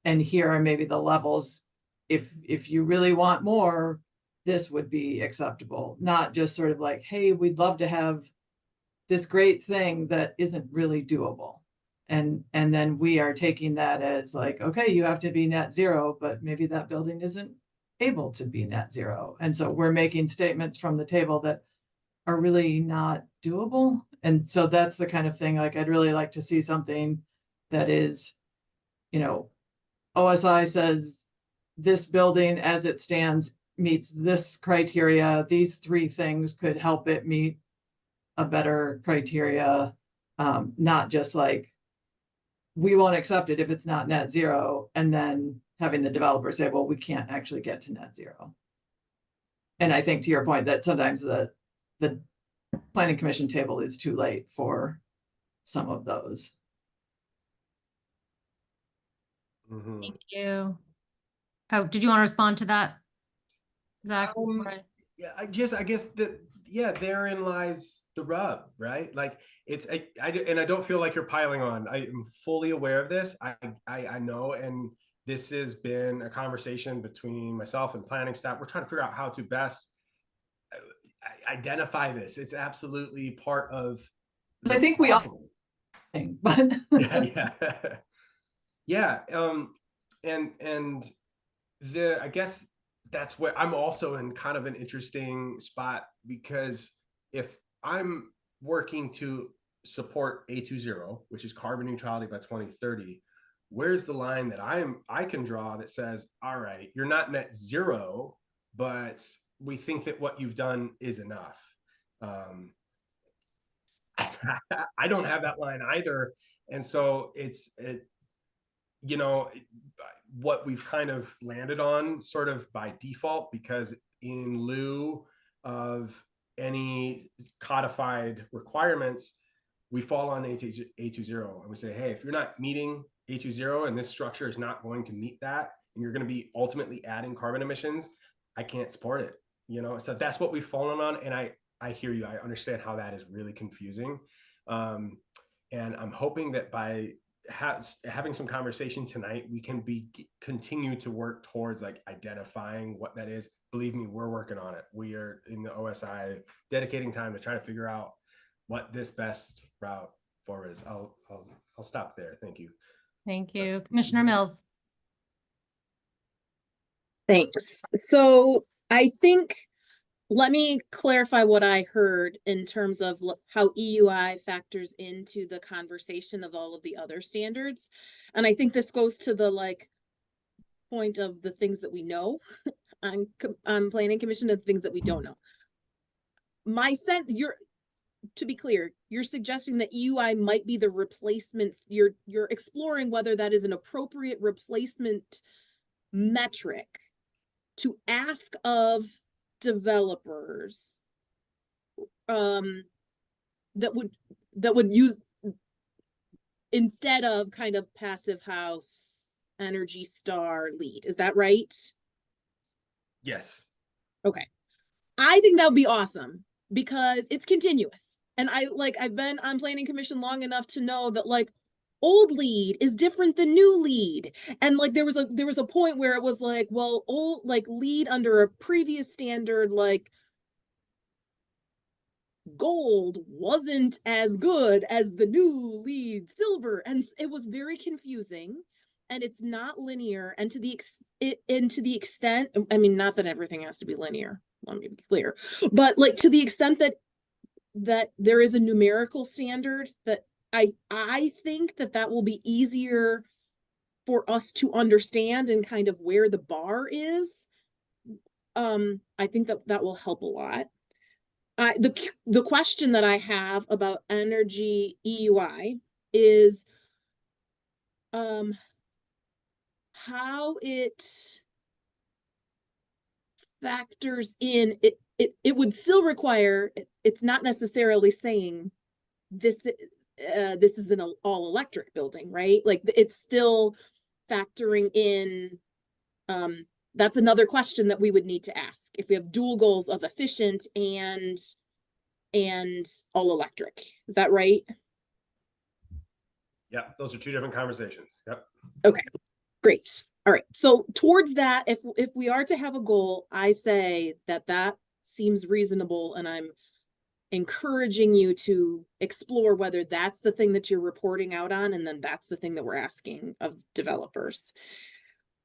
And here are maybe the levels. If you really want more, this would be acceptable, not just sort of like, hey, we'd love to have this great thing that isn't really doable. And then we are taking that as like, okay, you have to be net zero, but maybe that building isn't able to be net zero. And so we're making statements from the table that are really not doable. And so that's the kind of thing, like, I'd really like to see something that is, you know, OSI says this building as it stands meets this criteria. These 3 things could help it meet a better criteria. Not just like, we won't accept it if it's not net zero, and then having the developer say, well, we can't actually get to net zero. And I think to your point that sometimes the planning commission table is too late for some of those. Mhm. Thank you. Oh, did you want to respond to that, Zach? Yeah, I guess that, yeah, therein lies the rub, right? Like it's, and I don't feel like you're piling on. I am fully aware of this. I know, and this has been a conversation between myself and planning staff. We're trying to figure out how to best identify this. It's absolutely part of. I think we all think, but yeah. Yeah. And I guess that's where I'm also in kind of an interesting spot, because if I'm working to support A20, which is carbon neutrality by 2030, where's the line that I can draw that says, all right, you're not net zero, but we think that what you've done is enough. I don't have that line either. And so you know, what we've kind of landed on sort of by default, because in lieu of any codified requirements, we fall on A20, and we say, hey, if you're not meeting A20 and this structure is not going to meet that, and you're going to be ultimately adding carbon emissions, I can't support it. You know, so that's what we've fallen on. And I hear you. I understand how that is really confusing. And I'm hoping that by having some conversation tonight, we can continue to work towards like identifying what that is. Believe me, we're working on it. We are in the OSI dedicating time to try to figure out what this best route forward is. I'll stop there. Thank you. Thank you. Commissioner Mills. Thanks. So I think, let me clarify what I heard in terms of how EUI factors into the conversation of all of the other standards. And I think this goes to the like point of the things that we know on planning commission and things that we don't know. My sense, to be clear, you're suggesting that EUI might be the replacements. You're exploring whether that is an appropriate replacement metric to ask of developers that would use, instead of kind of passive house, Energy Star, LEED. Is that right? Yes. Okay. I think that would be awesome because it's continuous. And I've been on planning commission long enough to know that like old LEED is different than new LEED. And like there was a point where it was like, well, old like LEED under a previous standard, like gold wasn't as good as the new LEED silver. And it was very confusing. And it's not linear. And to the extent, I mean, not that everything has to be linear, let me be clear, but like to the extent that there is a numerical standard, that I think that will be easier for us to understand and kind of where the bar is. I think that will help a lot. The question that I have about energy EUI is how it factors in. It would still require, it's not necessarily saying this is an all electric building, right? Like it's still factoring in that's another question that we would need to ask if we have dual goals of efficient and all electric. Is that right? Yep, those are two different conversations. Yep. Okay, great. All right. So towards that, if we are to have a goal, I say that seems reasonable, and I'm encouraging you to explore whether that's the thing that you're reporting out on, and then that's the thing that we're asking of developers.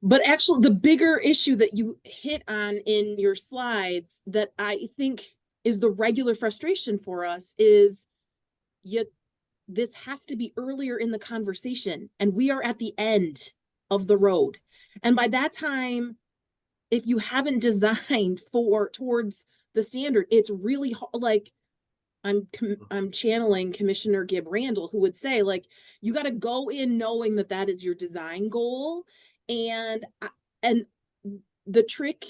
But actually, the bigger issue that you hit on in your slides that I think is the regular frustration for us is this has to be earlier in the conversation, and we are at the end of the road. And by that time, if you haven't designed towards the standard, it's really like I'm channeling Commissioner Gibb Randall, who would say, like, you got to go in knowing that that is your design goal. And the trick,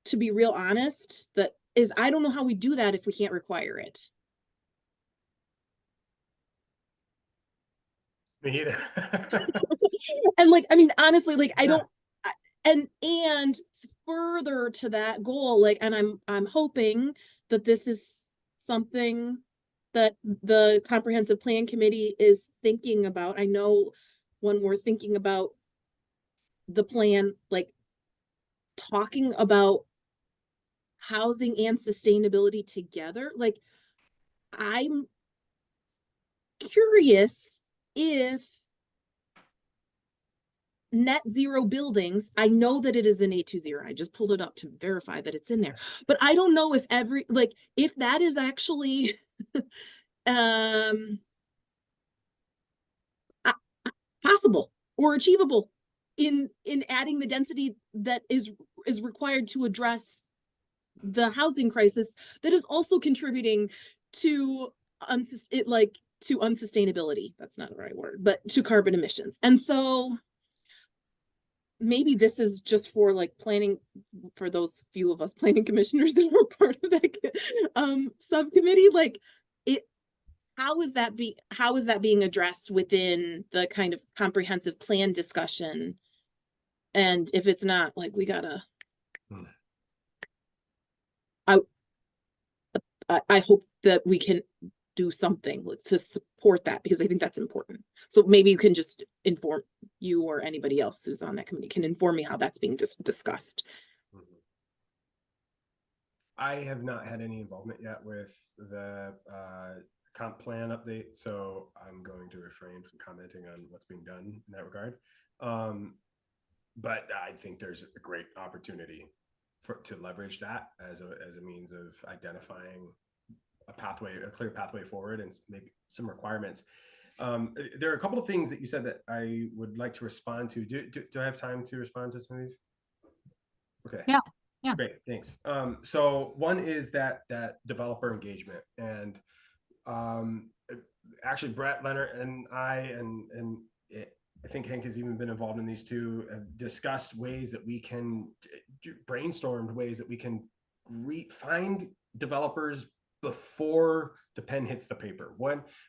to be real honest, that is, I don't know how we do that if we can't require it. Me either. And like, I mean, honestly, like, I don't, and further to that goal, like, and I'm hoping that this is something that the comprehensive plan committee is thinking about. I know when we're thinking about the plan, like talking about housing and sustainability together, like, I'm curious if net zero buildings, I know that it is in 820. I just pulled it up to verify that it's in there. But I don't know if if that is actually possible or achievable in adding the density that is required to address the housing crisis that is also contributing to unsustainability. That's not the right word, but to carbon emissions. And so maybe this is just for like planning, for those few of us planning commissioners that are part of that subcommittee, like how is that being addressed within the kind of comprehensive plan discussion? And if it's not, like, we gotta, I hope that we can do something to support that, because I think that's important. So maybe you can just inform, you or anybody else who's on that committee can inform me how that's being discussed. I have not had any involvement yet with the comp plan update, so I'm going to refrain from commenting on what's being done in that regard. But I think there's a great opportunity to leverage that as a means of identifying a clear pathway forward, and maybe some requirements. There are a couple of things that you said that I would like to respond to. Do I have time to respond to some of these? Okay. Yeah. Great, thanks. So one is that developer engagement, and actually Brett, Leonard, and I think Hank has even been involved in these too, have discussed ways that we can brainstormed ways that we can find developers before the pen hits the paper.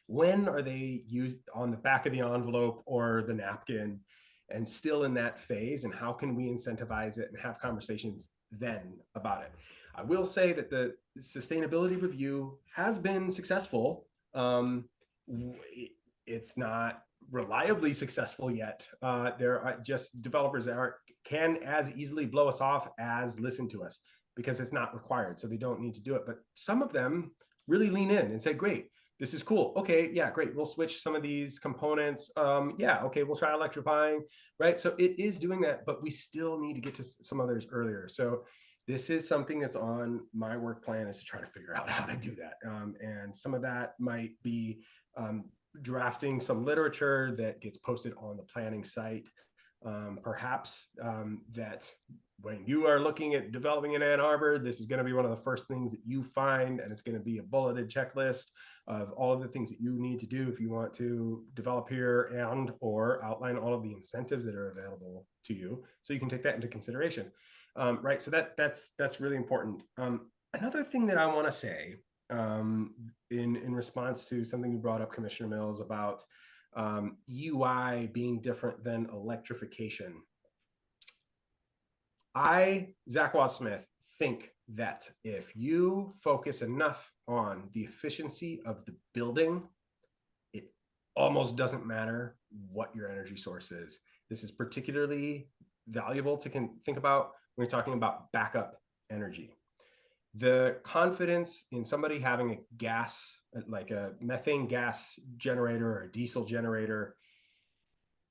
When are they used on the back of the envelope or the napkin, and still in that phase, and how can we incentivize it and have conversations then about it? I will say that the sustainability review has been successful. It's not reliably successful yet. There are just developers that can as easily blow us off as listen to us, because it's not required, so they don't need to do it. But some of them really lean in and say, great, this is cool. Okay, yeah, great. We'll switch some of these components. Yeah, okay, we'll try electrifying, right? So it is doing that, but we still need to get to some others earlier. So this is something that's on my work plan, is to try to figure out how to do that. And some of that might be drafting some literature that gets posted on the planning site. Perhaps that when you are looking at developing in Ann Arbor, this is going to be one of the first things that you find, and it's going to be a bulleted checklist of all of the things that you need to do if you want to develop here, and or outline all of the incentives that are available to you, so you can take that into consideration. Right, so that's really important. Another thing that I want to say in response to something you brought up, Commissioner Mills, about UI being different than electrification. Zach Wallace Smith, think that if you focus enough on the efficiency of the building, it almost doesn't matter what your energy source is. This is particularly valuable to think about when you're talking about backup energy. The confidence in somebody having a gas, like a methane gas generator or a diesel generator,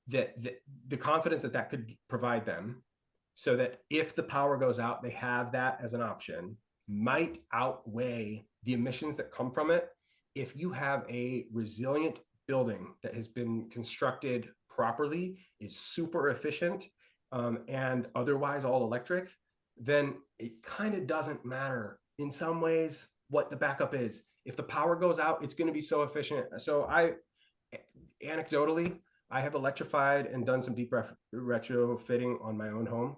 that the confidence that that could provide them, so that if the power goes out, they have that as an option, might outweigh the emissions that come from it. If you have a resilient building that has been constructed properly, is super efficient, and otherwise all electric, then it kind of doesn't matter in some ways what the backup is. If the power goes out, it's going to be so efficient. So anecdotally, I have electrified and done some deep retrofitting on my own home.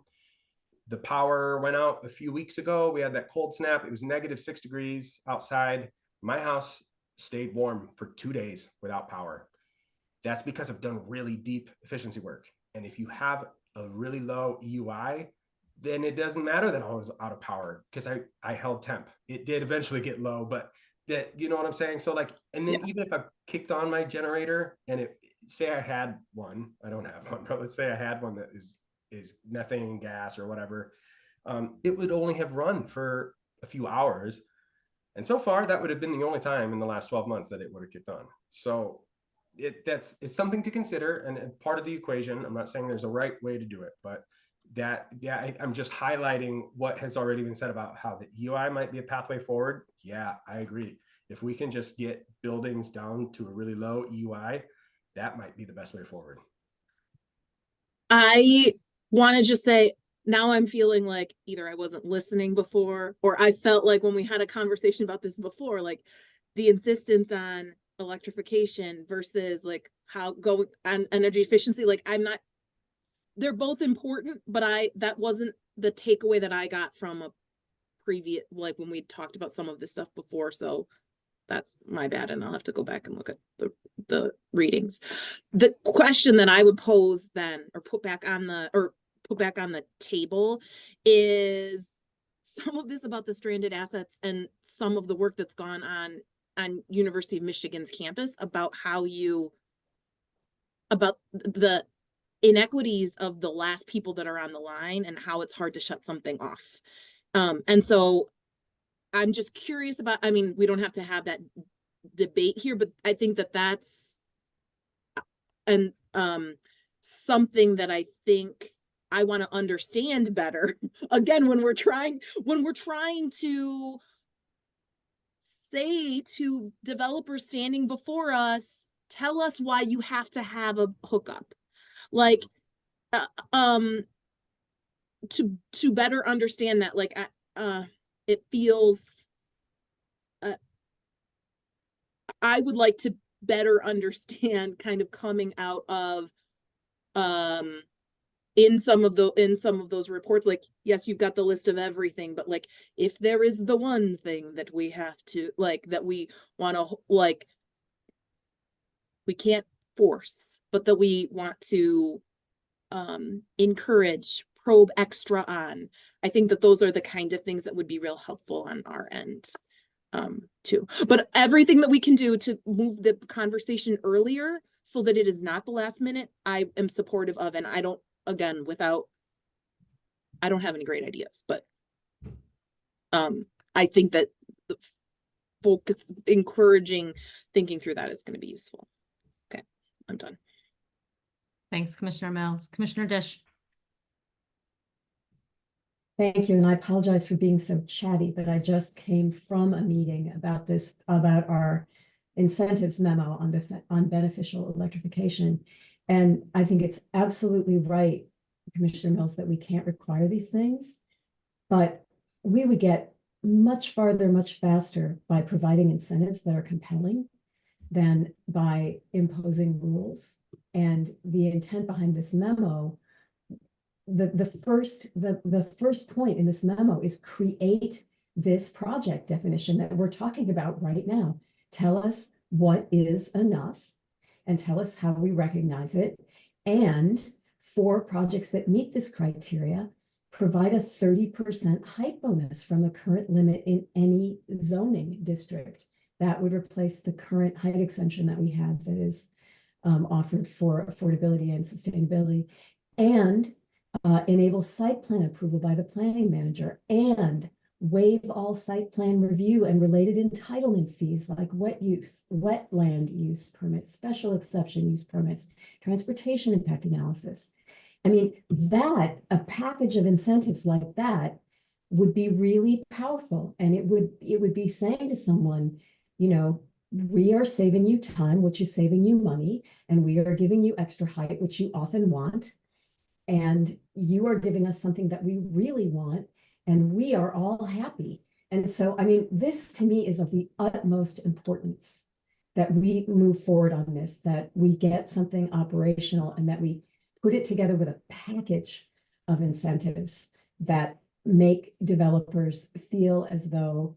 The power went out a few weeks ago. We had that cold snap. It was -6 degrees outside. My house stayed warm for 2 days without power. That's because I've done really deep efficiency work. And if you have a really low EUI, then it doesn't matter that I was out of power, because I held temp. It did eventually get low, but that, you know what I'm saying? So like, and then even if I kicked on my generator and say I had one, I don't have one, but let's say I had one that is methane gas or whatever, it would only have run for a few hours. And so far, that would have been the only time in the last 12 months that it would have kicked on. So it's something to consider and part of the equation. I'm not saying there's a right way to do it, but I'm just highlighting what has already been said about how the EUI might be a pathway forward. Yeah, I agree. If we can just get buildings down to a really low EUI, that might be the best way forward. I want to just say, now I'm feeling like either I wasn't listening before, or I felt like when we had a conversation about this before, like the insistence on electrification versus like how going on energy efficiency, like they're both important, but that wasn't the takeaway that I got from a previous, like when we talked about some of this stuff before. So that's my bad, and I'll have to go back and look at the readings. The question that I would pose then, or put back on the table, is some of this about the stranded assets and some of the work that's gone on University of Michigan's campus about about the inequities of the last people that are on the line and how it's hard to shut something off. And so I'm just curious about, I mean, we don't have to have that debate here, but I think that's something that I think I want to understand better. Again, when we're trying to say to developers standing before us, tell us why you have to have a hookup. Like, to better understand that, like, it feels, I would like to better understand kind of coming out of, in some of those reports, like, yes, you've got the list of everything, but like, if there is the one thing that we have to, like, that we want to, like, we can't force, but that we want to encourage, probe extra on. I think that those are the kind of things that would be real helpful on our end too. But everything that we can do to move the conversation earlier so that it is not the last minute, I am supportive of. And I don't, again, I don't have any great ideas, but I think that the focus, encouraging, thinking through that is going to be useful. Okay, I'm done. Thanks, Commissioner Mills. Commissioner Dish. Thank you, and I apologize for being so chatty, but I just came from a meeting about our incentives memo on beneficial electrification. And I think it's absolutely right, Commissioner Mills, that we can't require these things, but we would get much farther, much faster by providing incentives that are compelling than by imposing rules. And the intent behind this memo, the first point in this memo is create this project definition that we're talking about right now. Tell us what is enough and tell us how we recognize it. And for projects that meet this criteria, provide a 30% height bonus from the current limit in any zoning district. That would replace the current height exemption that we have that is offered for affordability and sustainability, and enable site plan approval by the planning manager, and waive all site plan review and related entitlement fees like wetland use permits, special exception use permits, transportation impact analysis. I mean, a package of incentives like that would be really powerful. And it would be saying to someone, you know, we are saving you time, which is saving you money, and we are giving you extra height, which you often want. And you are giving us something that we really want, and we are all happy. And so, I mean, this to me is of the utmost importance that we move forward on this, that we get something operational and that we put it together with a package of incentives that make developers feel as though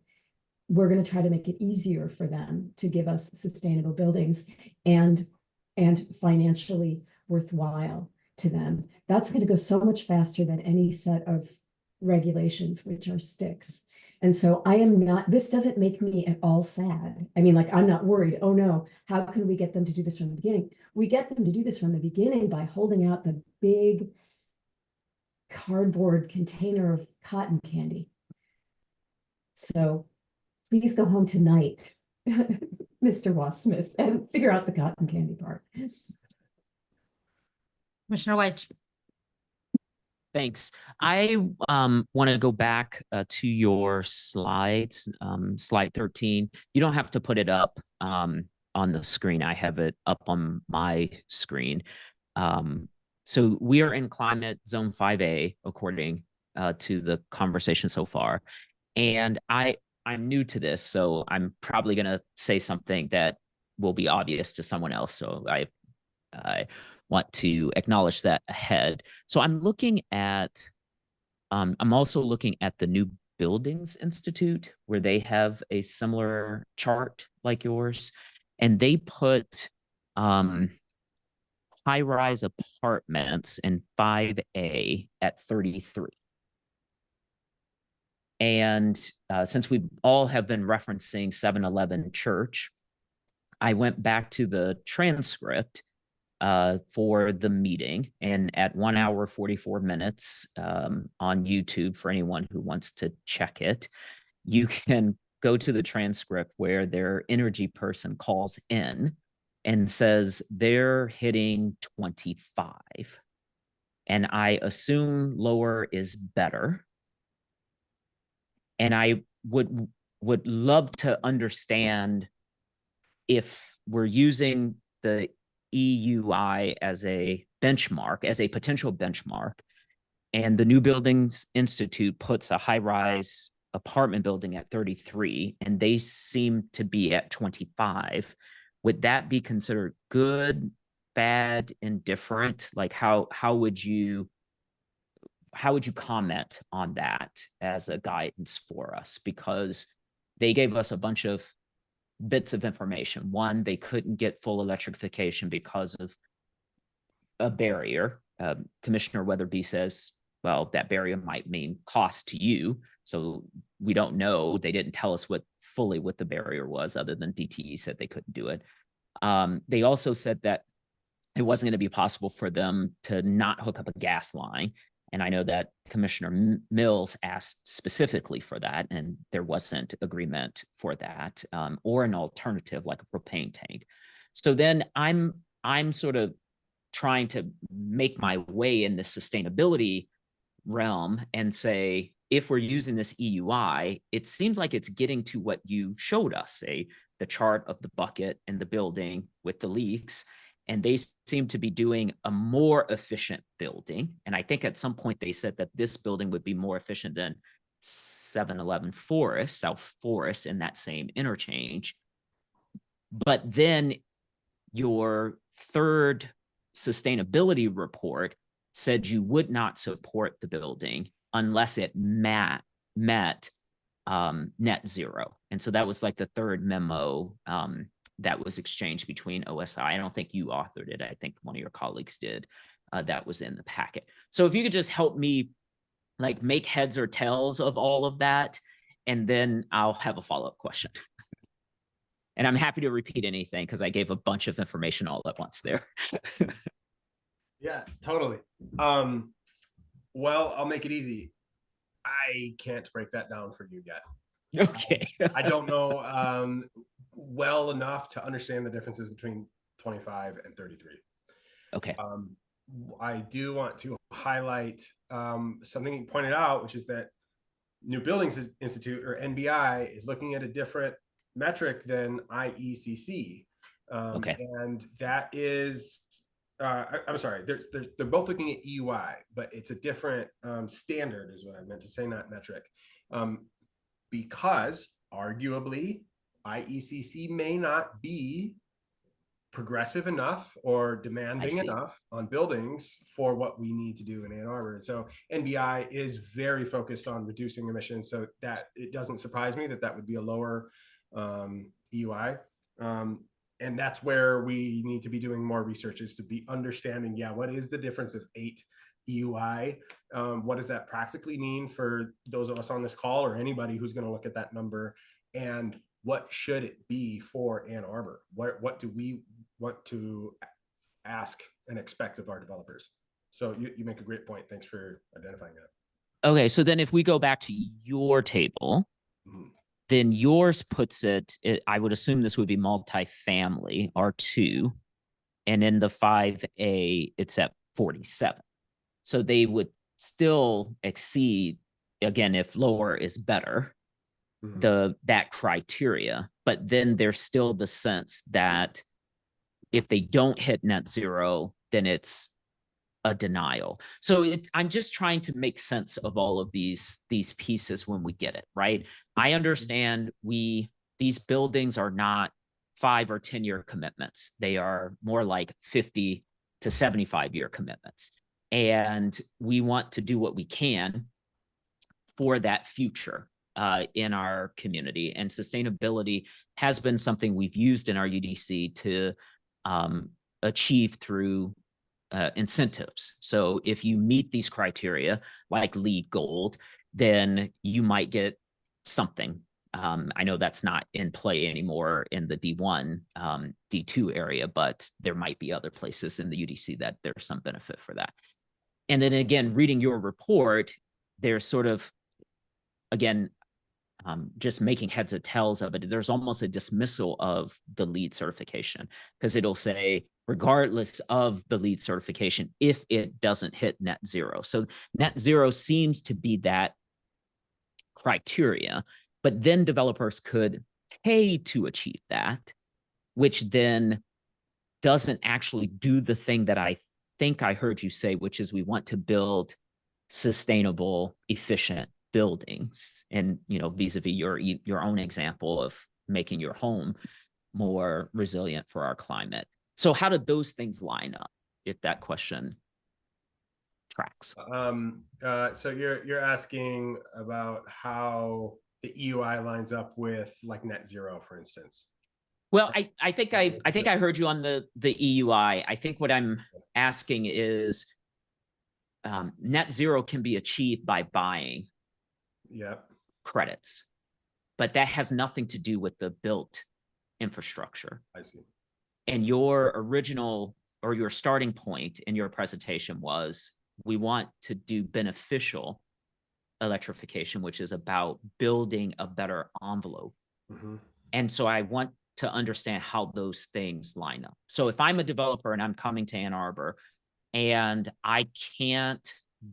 we're going to try to make it easier for them to give us sustainable buildings and financially worthwhile to them. That's going to go so much faster than any set of regulations, which are sticks. And so this doesn't make me at all sad. I mean, like, I'm not worried. Oh no, how can we get them to do this from the beginning? We get them to do this from the beginning by holding out the big cardboard container of cotton candy. So please go home tonight, Mr. Wassmith, and figure out the cotton candy part. Commissioner White. Thanks. I want to go back to your slides, slide 13. You don't have to put it up on the screen. I have it up on my screen. So we are in climate zone 5A, according to the conversation so far. And I'm new to this, so I'm probably going to say something that will be obvious to someone else. So I want to acknowledge that ahead. So I'm also looking at the New Buildings Institute, where they have a similar chart like yours, and they put high-rise apartments in 5A at 33. And since we all have been referencing 7-Eleven Church, I went back to the transcript for the meeting, and at 1 hour 44 minutes on YouTube, for anyone who wants to check it, you can go to the transcript where their energy person calls in and says they're hitting 25. And I assume lower is better. And I would love to understand if we're using the EUI as a benchmark, as a potential benchmark, and the New Buildings Institute puts a high-rise apartment building at 33, and they seem to be at 25. Would that be considered good, bad, indifferent? Like, how would you comment on that as a guidance for us? Because they gave us a bunch of bits of information. One, they couldn't get full electrification because of a barrier. Commissioner Weatherby says, well, that barrier might mean cost to you. So we don't know. They didn't tell us what the barrier was, other than DTE said they couldn't do it. They also said that it wasn't going to be possible for them to not hook up a gas line. And I know that Commissioner Mills asked specifically for that, and there wasn't agreement for that, or an alternative like a propane tank. So then I'm sort of trying to make my way in the sustainability realm and say, if we're using this EUI, it seems like it's getting to what you showed us, the chart of the bucket and the building with the leaks. And they seem to be doing a more efficient building. And I think at some point they said that this building would be more efficient than 7-Eleven Forest, South Forest, in that same interchange. But then your third sustainability report said you would not support the building unless it met net zero. And so that was like the third memo that was exchanged between OSI. I don't think you authored it. I think one of your colleagues did. That was in the packet. So if you could just help me like make heads or tails of all of that, and then I'll have a follow-up question. And I'm happy to repeat anything because I gave a bunch of information all at once there. Yeah, totally. Well, I'll make it easy. I can't break that down for you yet. Okay. I don't know well enough to understand the differences between 25 and 33. Okay. I do want to highlight something you pointed out, which is that New Buildings Institute, or NBI, is looking at a different metric than IECC. Okay. And that is, I'm sorry, they're both looking at EUI, but it's a different standard is what I meant to say, not metric. Because arguably IECC may not be progressive enough or demanding enough on buildings for what we need to do in Ann Arbor. And so NBI is very focused on reducing emissions, so that it doesn't surprise me that that would be a lower EUI. And that's where we need to be doing more research, is to be understanding, yeah, what is the difference of 8 EUI? What does that practically mean for those of us on this call or anybody who's going to look at that number? And what should it be for Ann Arbor? What do we want to ask and expect of our developers? So you make a great point. Thanks for identifying that. Okay, so then if we go back to your table, then yours puts it, I would assume this would be multifamily, R2, and in the 5A, it's at 47. So they would still exceed, again, if lower is better, that criteria, but then there's still the sense that if they don't hit net zero, then it's a denial. So I'm just trying to make sense of all of these pieces when we get it, right? I understand these buildings are not 5 or 10 year commitments. They are more like 50 to 75 year commitments. And we want to do what we can for that future in our community. And sustainability has been something we've used in our UDC to achieve through incentives. So if you meet these criteria, like LEED Gold, then you might get something. I know that's not in play anymore in the D1, D2 area, but there might be other places in the UDC that there's some benefit for that. And then again, reading your report, there's sort of, again, just making heads or tails of it. There's almost a dismissal of the LEED certification, because it'll say, regardless of the LEED certification, if it doesn't hit net zero. So net zero seems to be that criteria, but then developers could pay to achieve that, which then doesn't actually do the thing that I think I heard you say, which is we want to build sustainable, efficient buildings. And, you know, vis-a-vis your own example of making your home more resilient for our climate. So how did those things line up, if that question tracks? So you're asking about how the EUI lines up with like net zero, for instance. Well, I think I heard you on the EUI. I think what I'm asking is net zero can be achieved by buying credits, but that has nothing to do with the built infrastructure. I see. And your original or your starting point in your presentation was, we want to do beneficial electrification, which is about building a better envelope. And so I want to understand how those things line up. So if I'm a developer and I'm coming to Ann Arbor and I can't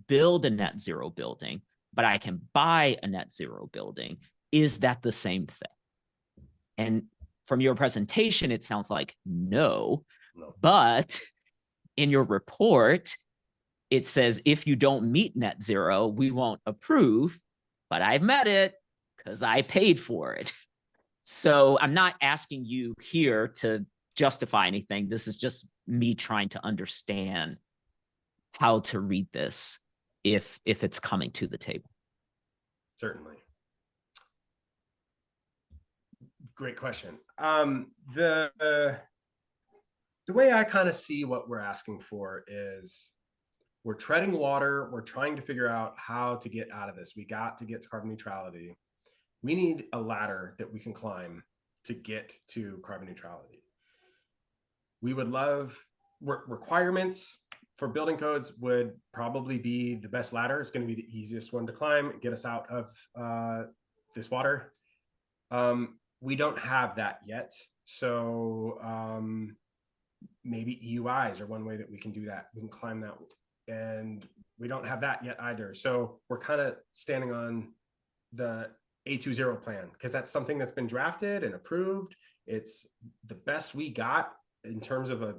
build a net zero building, but I can buy a net zero building, is that the same thing? And from your presentation, it sounds like no, but in your report, it says, if you don't meet net zero, we won't approve, but I've met it because I paid for it. So I'm not asking you here to justify anything. This is just me trying to understand how to read this if it's coming to the table. Certainly. Great question. The way I kind of see what we're asking for is we're treading water. We're trying to figure out how to get out of this. We got to get to carbon neutrality. We need a ladder that we can climb to get to carbon neutrality. We would love requirements for building codes would probably be the best ladder. It's going to be the easiest one to climb, get us out of this water. We don't have that yet. So maybe EUIs are one way that we can do that. We can climb that. And we don't have that yet either. So we're kind of standing on the A20 plan because that's something that's been drafted and approved. It's the best we got in terms of a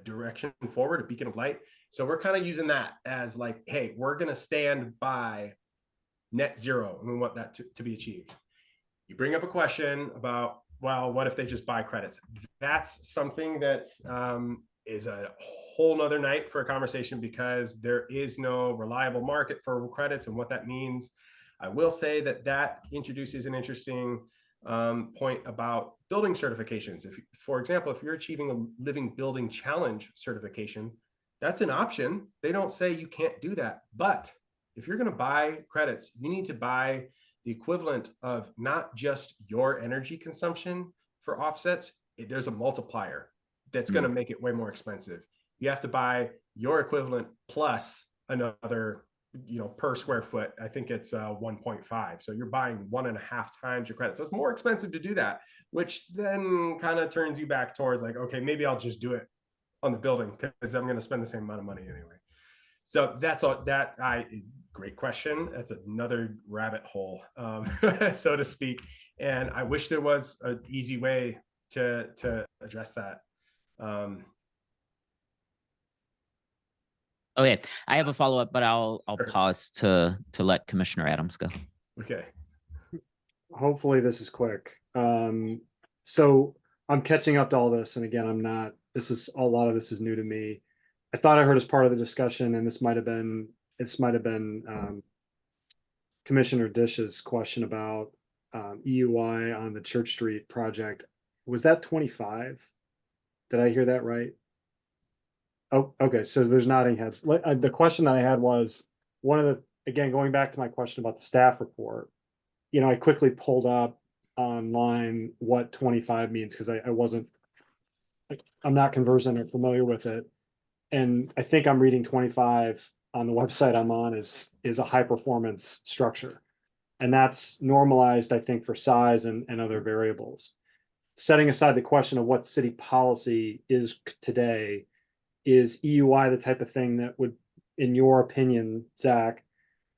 direction forward, a beacon of light. So we're kind of using that as like, hey, we're going to stand by net zero and we want that to be achieved. You bring up a question about, well, what if they just buy credits? That's something that is a whole nother night for a conversation because there is no reliable market for credits and what that means. I will say that that introduces an interesting point about building certifications. If, for example, if you're achieving a Living Building Challenge certification, that's an option. They don't say you can't do that. But if you're going to buy credits, you need to buy the equivalent of not just your energy consumption for offsets. There's a multiplier that's going to make it way more expensive. You have to buy your equivalent plus another, per square foot. I think it's 1.5. So you're buying 1.5 times your credit. So it's more expensive to do that, which then kind of turns you back towards like, okay, maybe I'll just do it on the building because I'm going to spend the same amount of money anyway. So that's all great question. That's another rabbit hole, so to speak. And I wish there was an easy way to address that. Okay, I have a follow-up, but I'll pause to let Commissioner Adams go. Okay. Hopefully this is quick. So I'm catching up to all this, and again, a lot of this is new to me. I thought I heard as part of the discussion, and this might have been Commissioner Dish's question about EUI on the Church Street project. Was that 25? Did I hear that right? Oh, okay. So there's nodding heads. The question that I had was again, going back to my question about the staff report, I quickly pulled up online what 25 means because I'm not conversant or familiar with it. And I think I'm reading 25 on the website I'm on is a high performance structure. And that's normalized, I think, for size and other variables. Setting aside the question of what city policy is today, is EUI the type of thing that would, in your opinion, Zach,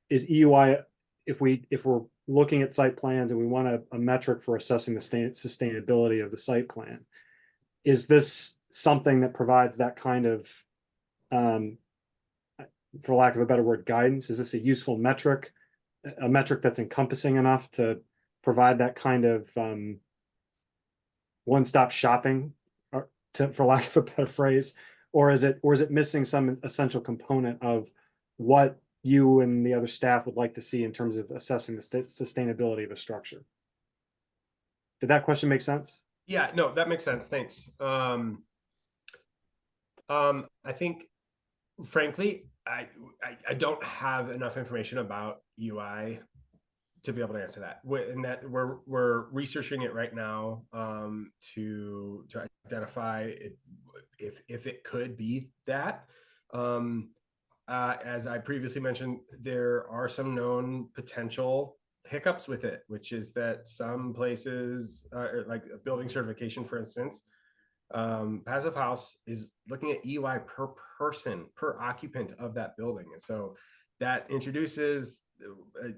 is EUI, if we're looking at site plans and we want a metric for assessing the sustainability of the site plan, is this something that provides that kind of, for lack of a better word, guidance? Is this a useful metric, a metric that's encompassing enough to provide that kind of one-stop shopping, for lack of a better phrase, or is it missing some essential component of what you and the other staff would like to see in terms of assessing the sustainability of a structure? Did that question make sense? Yeah, no, that makes sense. Thanks. I think, frankly, I don't have enough information about EUI to be able to answer that. And that we're researching it right now to identify if it could be that. As I previously mentioned, there are some known potential hiccups with it, which is that some places, like a building certification, for instance, Passive House is looking at EUI per person, per occupant of that building. And so that introduces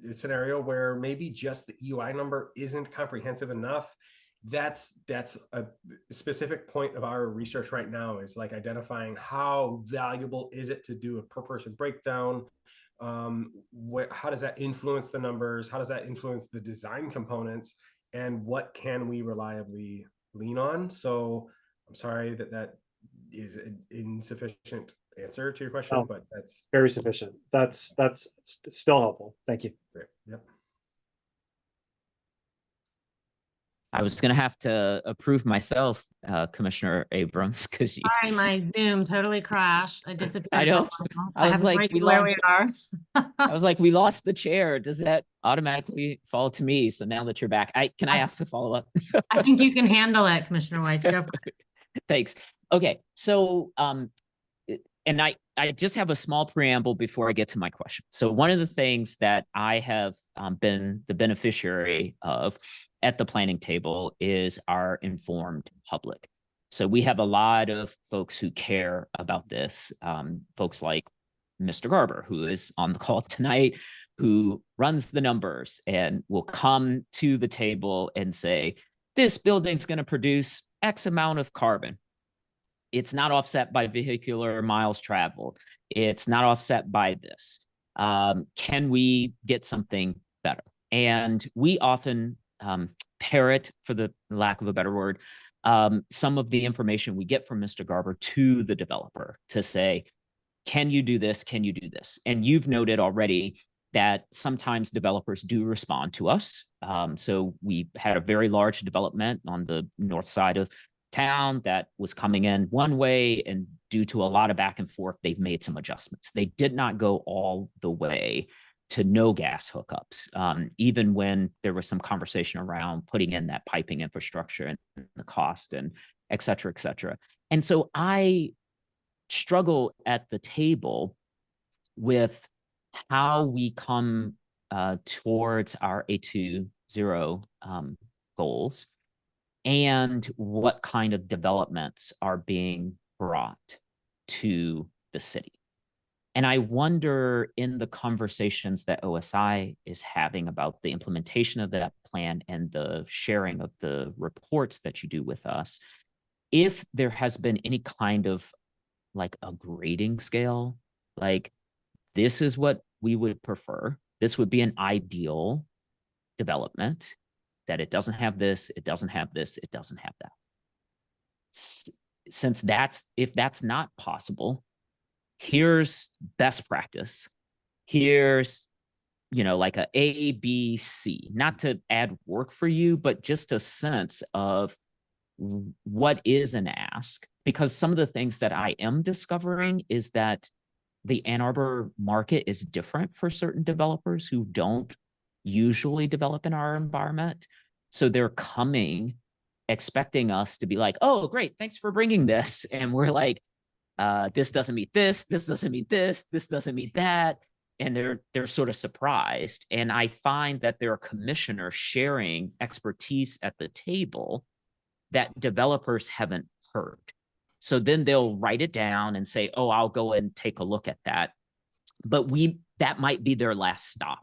a scenario where maybe just the EUI number isn't comprehensive enough. That's a specific point of our research right now, is like identifying how valuable is it to do a per person breakdown. How does that influence the numbers? How does that influence the design components? And what can we reliably lean on? So I'm sorry that is an insufficient answer to your question, but that's very sufficient. That's still helpful. Thank you. great. Yep. I was going to have to approve myself, Commissioner Abrams, because you, Sorry, my Zoom totally crashed. I disappeared. I for a know. while. I I was have no like, idea where we are. I was like, we lost the chair. Does that automatically fall to me? So now that you're back, can I ask a follow up? I think you can handle it, Commissioner White. Go for it. Thanks. Okay, so and I just have a small preamble before I get to my question. So one of the things that I have been the beneficiary of at the planning table is our informed public. So we have a lot of folks who care about this, folks like Mr. Garber, who is on the call tonight, who runs the numbers and will come to the table and say, this building's going to produce X amount of carbon. It's not offset by vehicular miles traveled. It's not offset by this. Can we get something better? And we often parrot, for the lack of a better word, some of the information we get from Mr. Garber to the developer to say, can you do this? Can you do this? And you've noted already that sometimes developers do respond to us. So we had a very large development on the north side of town that was coming in one way, and due to a lot of back and forth, they've made some adjustments. They did not go all the way to no gas hookups, even when there was some conversation around putting in that piping infrastructure and the cost and et cetera, et cetera. And so I struggle at the table with how we come towards our A20 goals and what kind of developments are being brought to the city. And I wonder, in the conversations that OSI is having about the implementation of that plan and the sharing of the reports that you do with us, if there has been any kind of like a grading scale, like this is what we would prefer. This would be an ideal development, that it doesn't have this, it doesn't have this, it doesn't have that. Since if that's not possible, here's best practice. Here's, like a B, C, not to add work for you, but just a sense of what is an ask. Because some of the things that I am discovering is that the Ann Arbor market is different for certain developers who don't usually develop in our environment. So they're coming expecting us to be like, oh, great, thanks for bringing this. And we're like, this doesn't meet this doesn't meet this doesn't meet that. And they're sort of surprised. And I find that there are commissioners sharing expertise at the table that developers haven't heard. So then they'll write it down and say, oh, I'll go and take a look at that. But that might be their last stop.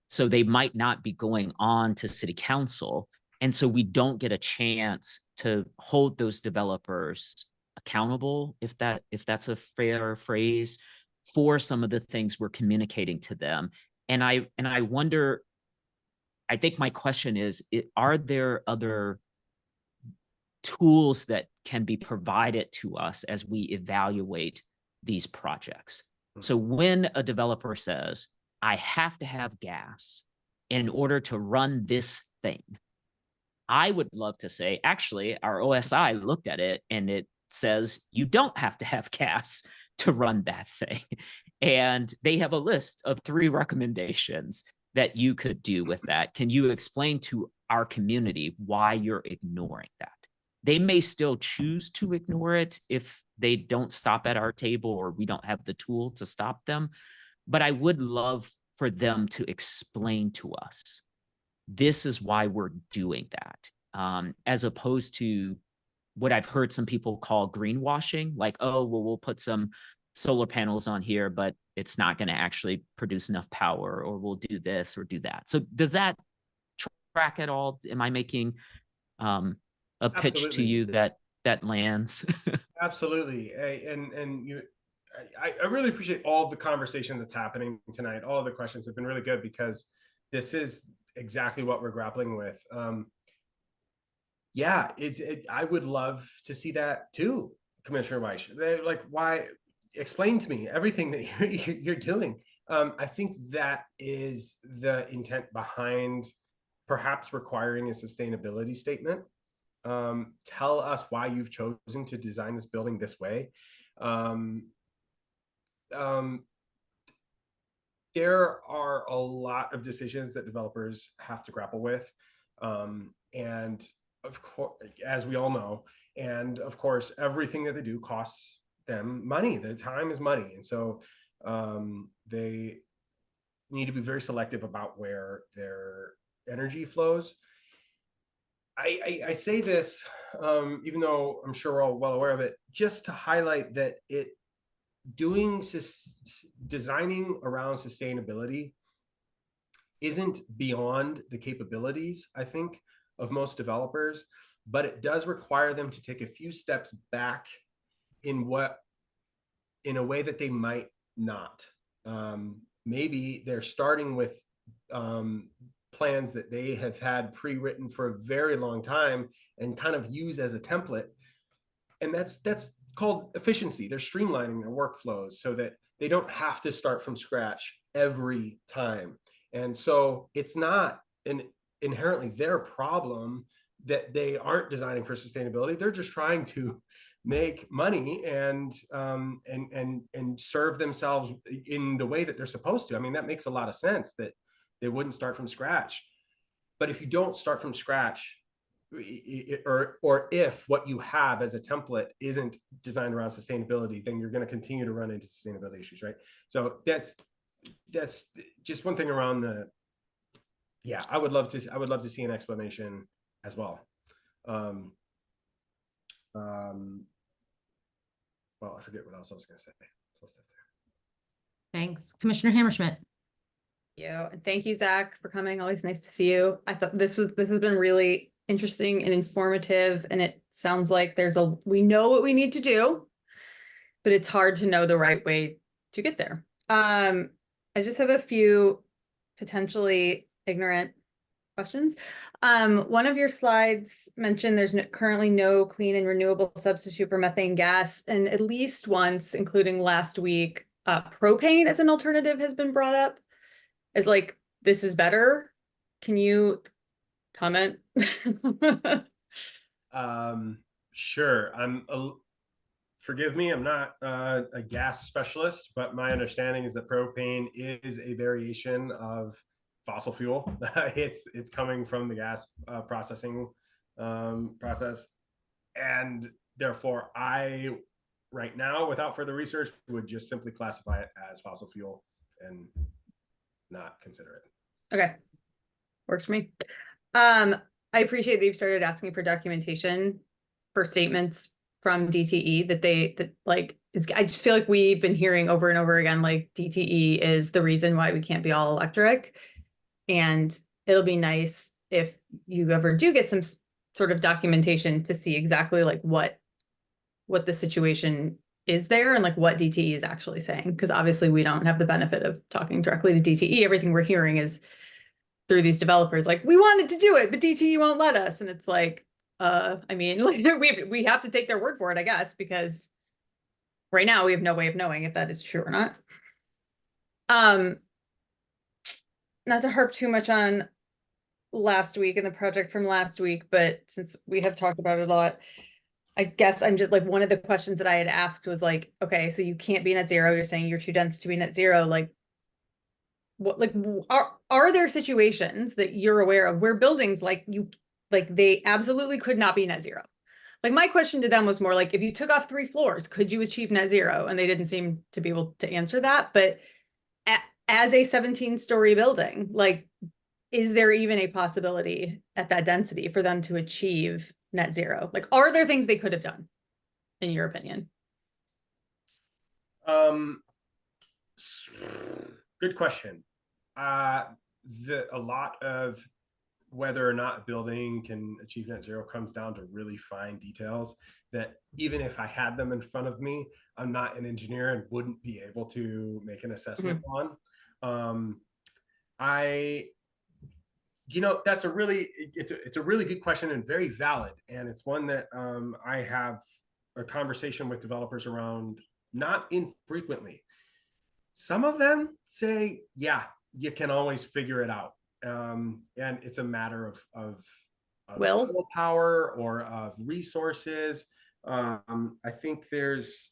So they might not be going on to city council. And so we don't get a chance to hold those developers accountable, if that's a fair phrase, for some of the things we're communicating to them. And I wonder, I think my question is, are there other tools that can be provided to us as we evaluate these projects? So when a developer says, I have to have gas in order to run this thing, I would love to say, actually, our OSI looked at it and it says you don't have to have gas to run that thing. And they have a list of 3 recommendations that you could do with that. Can you explain to our community why you're ignoring that? They may still choose to ignore it if they don't stop at our table or we don't have the tool to stop them. But I would love for them to explain to us, this is why we're doing that, as opposed to what I've heard some people call greenwashing, like, oh, well, we'll put some solar panels on here, but it's not going to actually produce enough power, or we'll do this or do that. So does that track at all? Am I making a pitch to Absolutely. you that lands? Absolutely. I really appreciate all of the conversation that's happening tonight. All of the questions have been really good, because this is exactly what we're grappling with. Yeah, I would love to see that too, Commissioner Weiss. Like, why? Explain to me everything that you're doing. I think that is the intent behind perhaps requiring a sustainability statement. Tell us why you've chosen to design this building this way. There are a lot of decisions that developers have to grapple with. And of course, as we all know, and of course, everything that they do costs them money. The time is money. And so they need to be very selective about where their energy flows. I say this, even though I'm sure we're all well aware of it, just to highlight that designing around sustainability isn't beyond the capabilities, I think, of most developers, but it does require them to take a few steps back in a way that they might not. Maybe they're starting with plans that they have had pre-written for a very long time and kind of use as a template. And that's called efficiency. They're streamlining their workflows so that they don't have to start from scratch every time. And so it's not inherently their problem that they aren't designing for sustainability. They're just trying to make money and serve themselves in the way that they're supposed to. I mean, that makes a lot of sense that they wouldn't start from scratch. But if you don't start from scratch, or if what you have as a template isn't designed around sustainability, then you're going to continue to run into sustainability issues, right? So that's just one thing around yeah, I would love to see an explanation as well. Well, I forget what else I was going to say. So I'll stop there. Thanks. Commissioner Hammerschmidt. Thank you, Zach, for coming. Always nice to see you. I thought this has been really interesting and informative, and it sounds like we know what we need to do, but it's hard to know the right way to get there. I just have a few potentially ignorant questions. One of your slides mentioned there's currently no clean and renewable substitute for methane gas, and at least once, including last week, propane as an alternative has been brought up as like, this is better. Can you comment? Sure. Forgive me, I'm not a gas specialist, but my understanding is that propane is a variation of fossil fuel. It's coming from the gas processing process, and therefore I, right now, without further research, would just simply classify it as fossil fuel and not consider it. Okay, works for me. I appreciate that you've started asking for documentation for statements from DTE I just feel like we've been hearing over and over again, like DTE is the reason why we can't be all electric. And it'll be nice if you ever do get some sort of documentation to see exactly like what the situation is there and like what DTE is actually saying. Because obviously we don't have the benefit of talking directly to DTE. Everything we're hearing is through these developers, like, we wanted to do it, but DTE won't let us. And it's like, I mean, like, we have to take their word for it, I guess, because right now we have no way of knowing if that is true or not. Not to harp too much on last week and the project from last week, but since we have talked about it a lot, I guess I'm just like, one of the questions that I had asked was like, okay, so you can't be net zero. You're saying you're too dense to be net zero. Like, what, like, are there situations that you're aware of where buildings they absolutely could not be net zero? Like, my question to them was more like, if you took off 3 floors, could you achieve net zero? And they didn't seem to be able to answer that. But as a 17-story building, like, is there even a possibility at that density for them to achieve net zero? Like, are there things they could have done, in your opinion? Good question. A lot of whether or not a building can achieve net zero comes down to really fine details that even if I had them in front of me, I'm not an engineer and wouldn't be able to make an assessment on. That's a really good question and very valid. And it's one that I have a conversation with developers around not infrequently. Some of them say, yeah, you can always figure it out. and it's a matter of Will? power or of resources. I think there's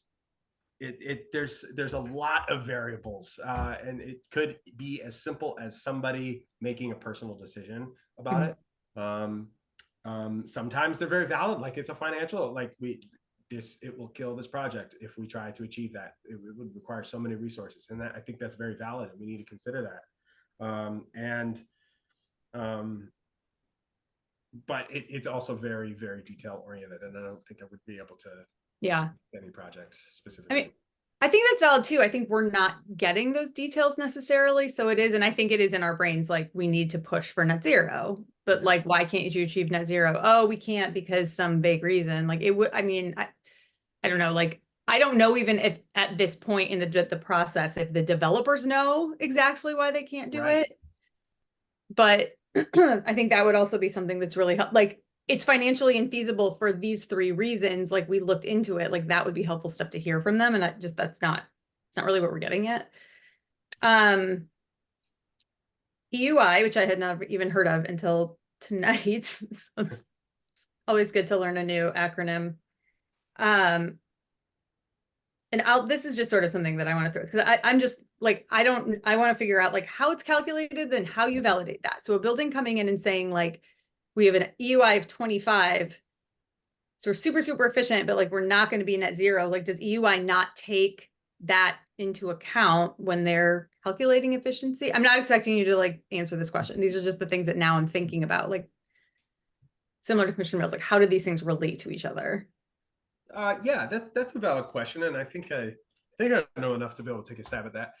a lot of variables, and it could be as simple as somebody making a personal decision about it. Sometimes they're very valid, like it's a financial, like it will kill this project if we try to achieve that. It would require so many resources, and I think that's very valid, and we need to consider that. But it's also very, very detail oriented, and I don't think I would be able to any project specifically. I mean, I think that's valid too. I think we're not getting those details necessarily. So it is, and I think it is in our brains, like we need to push for net zero, but like, why can't you achieve net zero? Oh, we can't because some vague reason. Like it would, I mean, I don't know, like, I don't know even if at this point in the process, if the developers know exactly why they can't do it. But I think that would also be something that's really like, it's financially infeasible for these 3 reasons. Like we looked into it, like that would be helpful stuff to hear from them. And it's not really what we're getting at. EUI, which I had not even heard of until tonight. So it's always good to learn a new acronym. And this is just sort of something that I want to throw, because I'm just like, I want to figure out like how it's calculated and how you validate that. So a building coming in and saying like, we have an EUI of 25, so we're super, super efficient, but like, we're not going to be net zero. Like, does EUI not take that into account when they're calculating efficiency? I'm not expecting you to like answer this question. These are just the things that now I'm thinking about, like similar to Commissioner Mills, like how do these things relate to each other? Yeah, that's a valid question, and I think I know enough to be able to take a stab at that.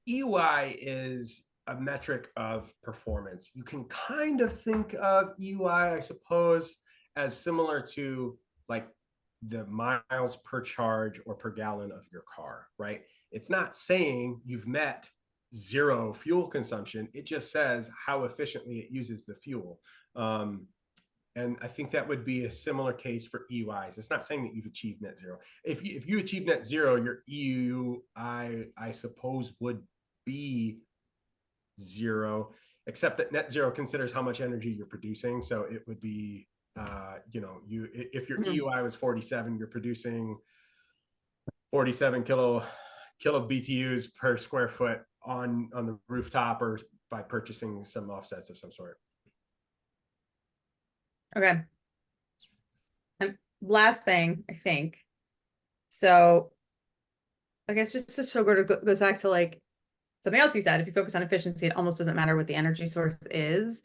EUI is a metric of performance. You can kind of think of EUI, I suppose, as similar to like the miles per charge or per gallon of your car, right? It's not saying you've met 0 fuel consumption. It just says how efficiently it uses the fuel. And I think that would be a similar case for EUIs. It's not saying that you've achieved net zero. If you achieve net zero, your EUI, I suppose, would be 0, except that net zero considers how much energy you're producing. So it would be, if your EUI was 47, you're producing 47 kilo BTUs per square foot on the rooftop or by purchasing some offsets of some sort. Okay. And last thing, I think. So I guess just to so goes back to like something else you said, if you focus on efficiency, it almost doesn't matter what the energy source is.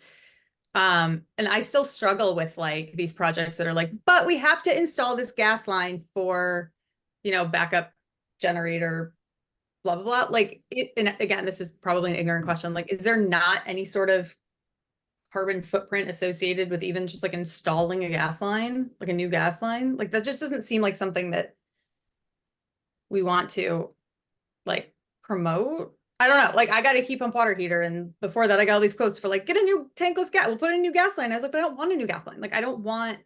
And I still struggle with like these projects that are like, but we have to install this gas line for, backup generator, blah, blah, blah. Like and again, this is probably an ignorant question. Like, is there not any sort of carbon footprint associated with even just like installing a gas line, like a new gas line? Like that just doesn't seem like something that we want to like promote. I don't know. Like I got a heat pump water heater, and before that I got all these quotes for like, get a new tankless gas, we'll put in a new gas line. I was like, but I don't want a new gas line. Like I don't want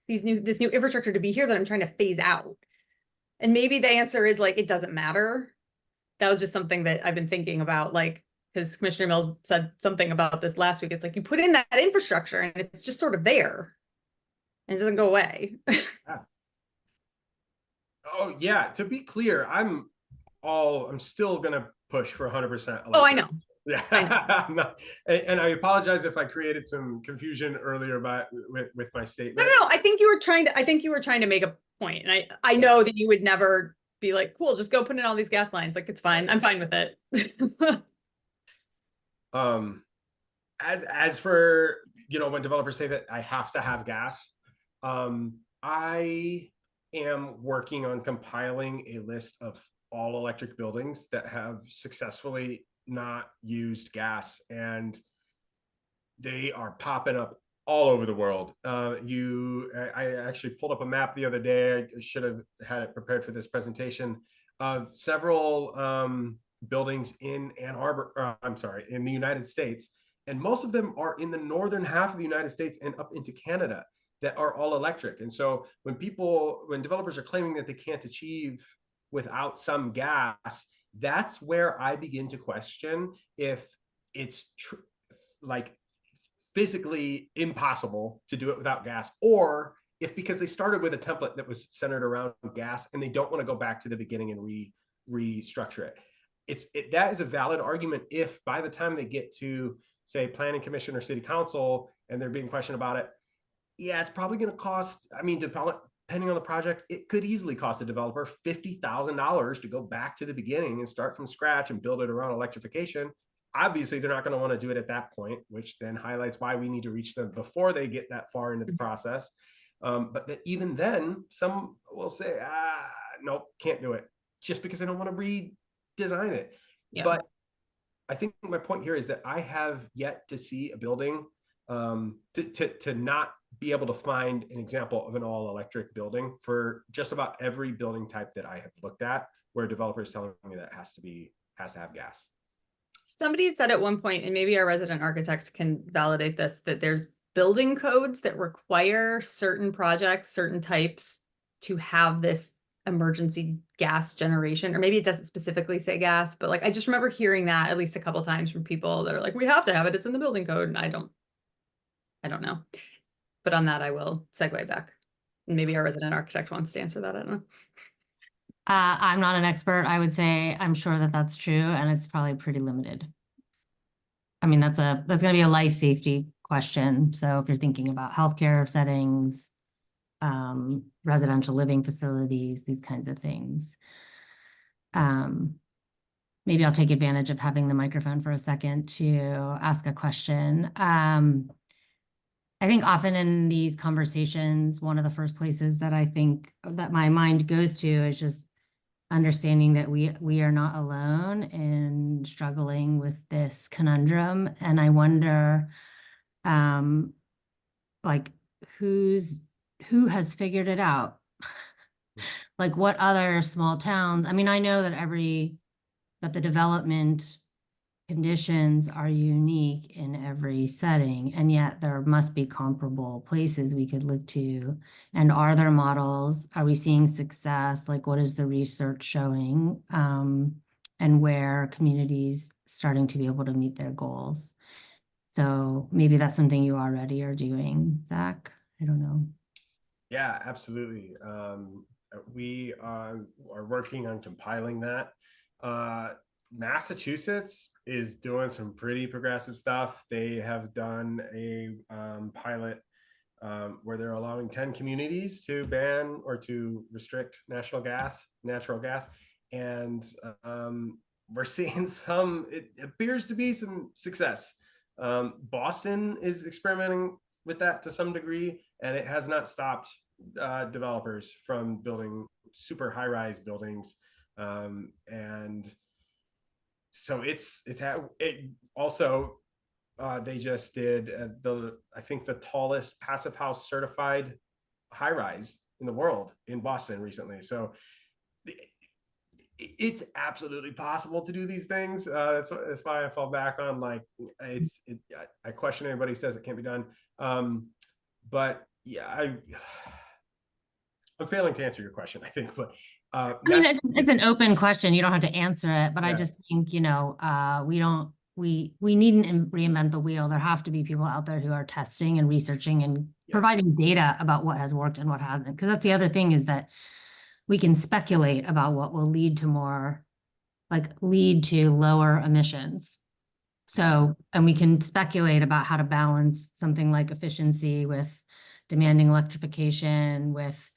this new infrastructure to be here that I'm trying to phase out. And maybe the answer is like, it doesn't matter. That was just something that I've been thinking about, like, because Commissioner Mills said something about this last week. It's like you put in that infrastructure and it's just sort of there and it doesn't go away. Yeah. Oh yeah, to be clear, I'm still gonna push for 100%. Oh, I know. Yeah, and I apologize if I created some confusion earlier with my statement. No, I think you were trying to make a point, and I know that you would never be like, cool, just go put in all these gas lines. Like it's fine. I'm fine with it. As for when developers say that I have to have gas, I am working on compiling a list of all electric buildings that have successfully not used gas, and they are popping up all over the world. I actually pulled up a map the other day. I should have had it prepared for this presentation of several buildings in Ann Arbor, in the United States. And most of them are in the northern half of the United States and up into Canada that are all electric. And so when developers are claiming that they can't achieve without some gas, that's where I begin to question if it's like physically impossible to do it without gas, or if because they started with a template that was centered around gas and they don't want to go back to the beginning and restructure it. That is a valid argument if by the time they get to, say, planning commission or city council and they're being questioned about it, yeah, it's probably going to cost, I mean, depending on the project, it could easily cost a developer $50,000 to go back to the beginning and start from scratch and build it around electrification. Obviously, they're not going to want to do it at that point, which then highlights why we need to reach them before they get that far into the process. But that even then, some will say, nope, can't do it, just because they don't want to redesign it. Yeah. But I think my point here is that I have yet to see a building to not be able to find an example of an all electric building for just about every building type that I have looked at, where developers telling me that has to have gas. Somebody had said at one point, and maybe our resident architect can validate this, that there's building codes that require certain projects, certain types to have this emergency gas generation, or maybe it doesn't specifically say gas, but like, I just remember hearing that at least a couple times from people that are like, we have to have it, it's in the building code. And I don't know. But on that, I will segue back. Maybe our resident architect wants to answer that. I don't know. I'm not an expert. I would say I'm sure that that's true, and it's probably pretty limited. I mean, that's going to be a life safety question. So if you're thinking about healthcare settings, residential living facilities, these kinds of things. Maybe I'll take advantage of having the microphone for a second to ask a question. I think often in these conversations, one of the first places that I think that my mind goes to is just understanding that we are not alone in struggling with this conundrum. And I wonder, like, who has figured it out? Like, what other small towns? I mean, I know that the development conditions are unique in every setting, and yet there must be comparable places we could look to. And are there models? Are we seeing success? Like, what is the research showing? And where communities starting to be able to meet their goals? So maybe that's something you already are doing, Zach. I don't know. Yeah, absolutely. We are working on compiling that. Massachusetts is doing some pretty progressive stuff. They have done a pilot where they're allowing 10 communities to ban or to restrict natural gas. And we're seeing it appears to be some success. Boston is experimenting with that to some degree, and it has not stopped developers from building super high-rise buildings. And so it also they just did I think the tallest passive house certified high rise in the world in Boston recently. So it's absolutely possible to do these things. That's why I fall back on, like, I question anybody who says it can't be done. But yeah, I'm failing to answer your question, I think, but I mean, it's an open question. You don't have to answer it, but Yeah. I just think, we needn't reinvent the wheel. There have to be people out there who are testing and researching and Yes. providing data about what has worked and what hasn't. Because that's the other thing, is that we can speculate about what will lead to lower emissions. So, and we can speculate about how to balance something like efficiency with demanding electrification, with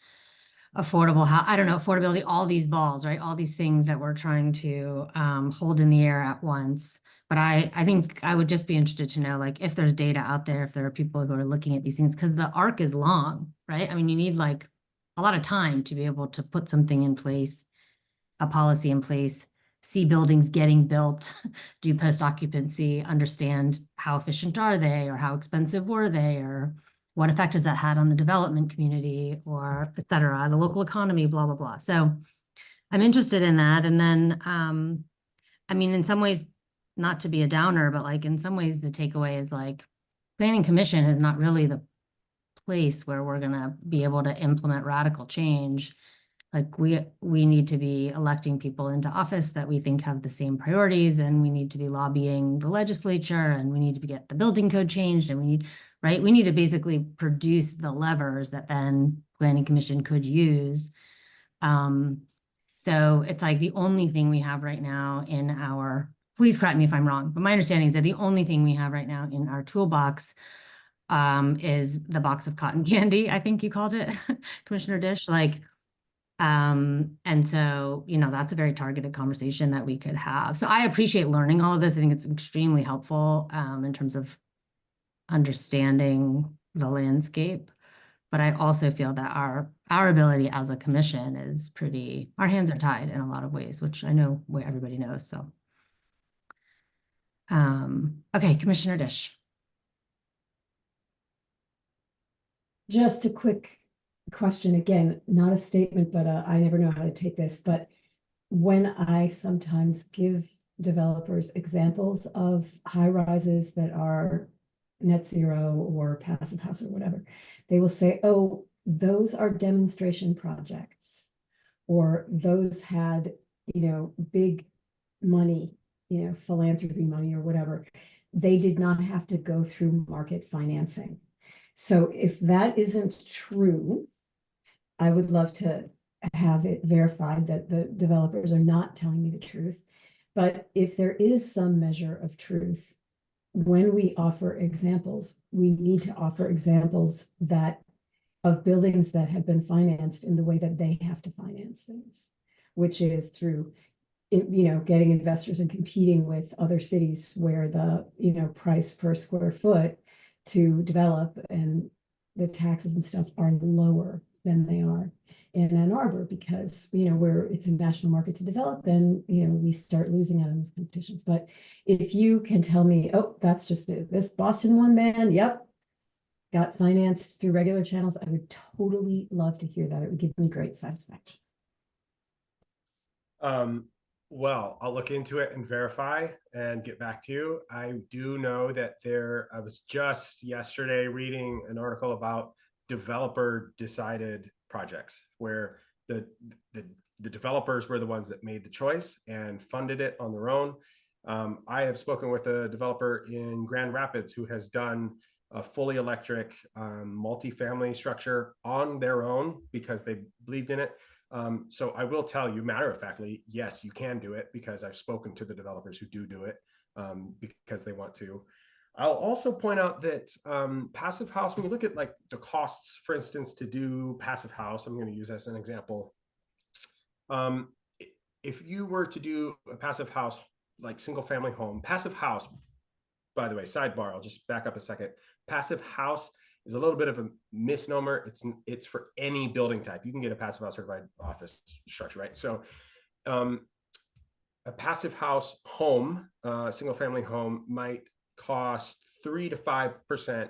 affordability, all these balls, right? All these things that we're trying to hold in the air at once. But I think I would just be interested to know, like, if there's data out there, if there are people who are looking at these things, because the arc is long, right? I mean, you need like a lot of time to be able to put something in place, a policy in place, see buildings getting built, do post-occupancy, understand how efficient are they, or how expensive were they, or what effect has that had on the development community, or et cetera, the local economy, blah, blah, blah. So I'm interested in that. And then, I mean, in some ways, not to be a downer, but like in some ways the takeaway is like planning commission is not really the place where we're going to be able to implement radical change. Like we need to be electing people into office that we think have the same priorities, and we need to be lobbying the legislature, and we need to get the building code changed, and we need to basically produce the levers that then planning commission could use. So it's like the only thing we have right now in our, please correct me if I'm wrong, but my understanding is that the only thing we have right now in our toolbox is the box of cotton candy, I think you called it, Commissioner Dish. And so, that's a very targeted conversation that we could have. So I appreciate learning all of this. I think it's extremely helpful in terms of understanding the landscape. But I also feel that our ability as a commission is our hands are tied in a lot of ways, which I know everybody knows. So, okay, Commissioner Dish. Just a quick question, again, not a statement, but I never know how to take this. But when I sometimes give developers examples of high rises that are net zero or passive house or whatever, they will say, oh, those are demonstration projects, or those had, big money, philanthropy money or whatever. They did not have to go through market financing. So if that isn't true, I would love to have it verified that the developers are not telling me the truth. But if there is some measure of truth, when we offer examples, we need to offer examples of buildings that have been financed in the way that they have to finance things, which is through, getting investors and competing with other cities where the, price per square foot to develop and the taxes and stuff are lower than they are in Ann Arbor, because where it's a national market to develop, then we start losing out on those competitions. But if you can tell me, oh, that's just it, this Boston one man, yep, got financed through regular channels, I would totally love to hear that. It would give me great satisfaction. Well, I'll look into it and verify and get back to you. I do know that I was just yesterday reading an article about developer decided projects where the developers were the ones that made the choice and funded it on their own. I have spoken with a developer in Grand Rapids who has done a fully electric multifamily structure on their own because they believed in it. So I will tell you, matter of factly, yes, you can do it, because I've spoken to the developers who do it because they want to. I'll also point out that passive house, when you look at like the costs, for instance, to do passive house, I'm going to use as an example. If you were to do a passive house, like single family home, passive house, by the way, sidebar, I'll just back up a second. Passive house is a little bit of a misnomer. It's for any building type. You can get a passive house certified office structure, right? So a passive house home, single family home, might cost 3 to 5%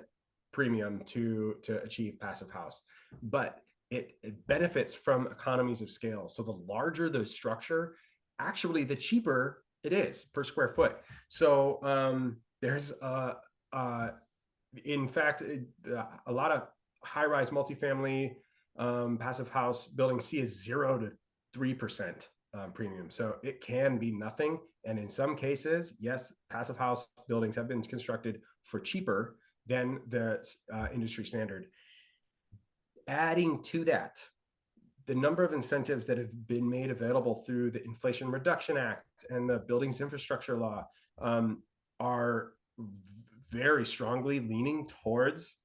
premium to achieve passive house, but it benefits from economies of scale. So the larger the structure, actually the cheaper it is per square foot. So there's in fact, a lot of high-rise multifamily passive house buildings see a 0 to 3% premium. So it can be nothing. And in some cases, yes, passive house buildings have been constructed for cheaper than the industry standard. Adding to that, the number of incentives that have been made available through the Inflation Reduction Act and the Buildings Infrastructure Law are very strongly leaning towards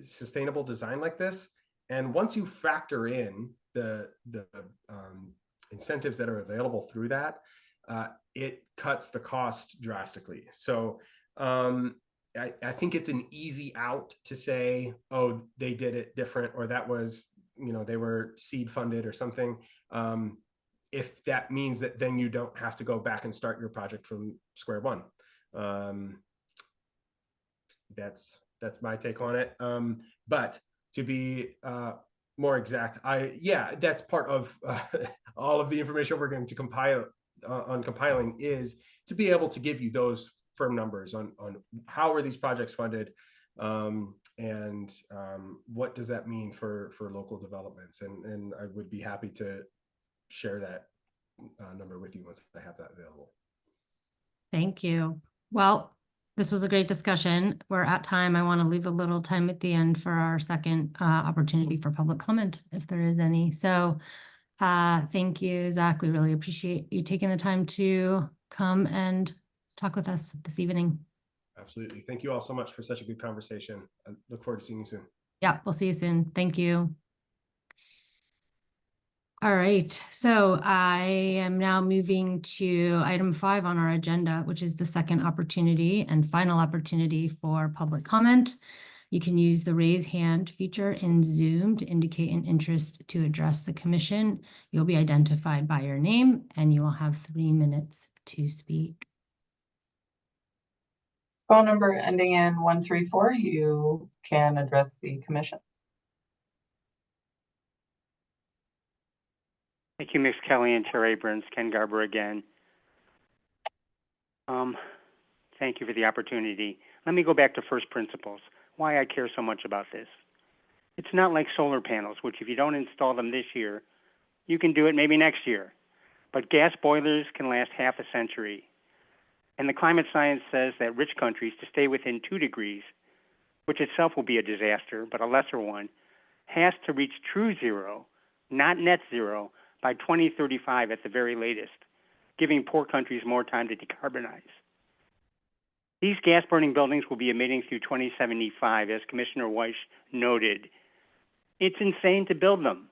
sustainable design like this. And once you factor in the incentives that are available through that, it cuts the cost drastically. So I think it's an easy out to say, oh, they did it different, or that was, they were seed funded or something. If that means that then you don't have to go back and start your project from square one. That's my take on it. But to be more exact, that's part of all of the information we're going to compile on compiling, is to be able to give you those firm numbers on how are these projects funded, and what does that mean for local developments? And I would be happy to share that number with you once I have that available. Thank you. Well, this was a great discussion. We're at time. I want to leave a little time at the end for our second opportunity for public comment, if there is any. So thank you, Zach. We really appreciate you taking the time to come and talk with us this evening. Absolutely. Thank you all so much for such a good conversation. I look forward to seeing you soon. Yeah, we'll see you soon. Thank you. All right, so I am now moving to item 5 on our agenda, which is the second opportunity and final opportunity for public comment. You can use the raise hand feature in Zoom to indicate an interest to address the commission. You'll be identified by your name and you will have 3 minutes to speak. Phone number ending in 134, you can address the commission. Thank you, Ms. Kelly and Chair Abrams. Ken Garber again. Thank you for the opportunity. Let me go back to first principles, why I care so much about this. It's not like solar panels, which if you don't install them this year, you can do it maybe next year. But gas boilers can last half a century. And the climate science says that rich countries, to stay within 2 degrees, which itself will be a disaster, but a lesser one, has to reach true zero, not net zero, by 2035 at the very latest, giving poor countries more time to decarbonize. These gas-burning buildings will be emitting through 2075, as Commissioner Weiss noted. It's insane to build them.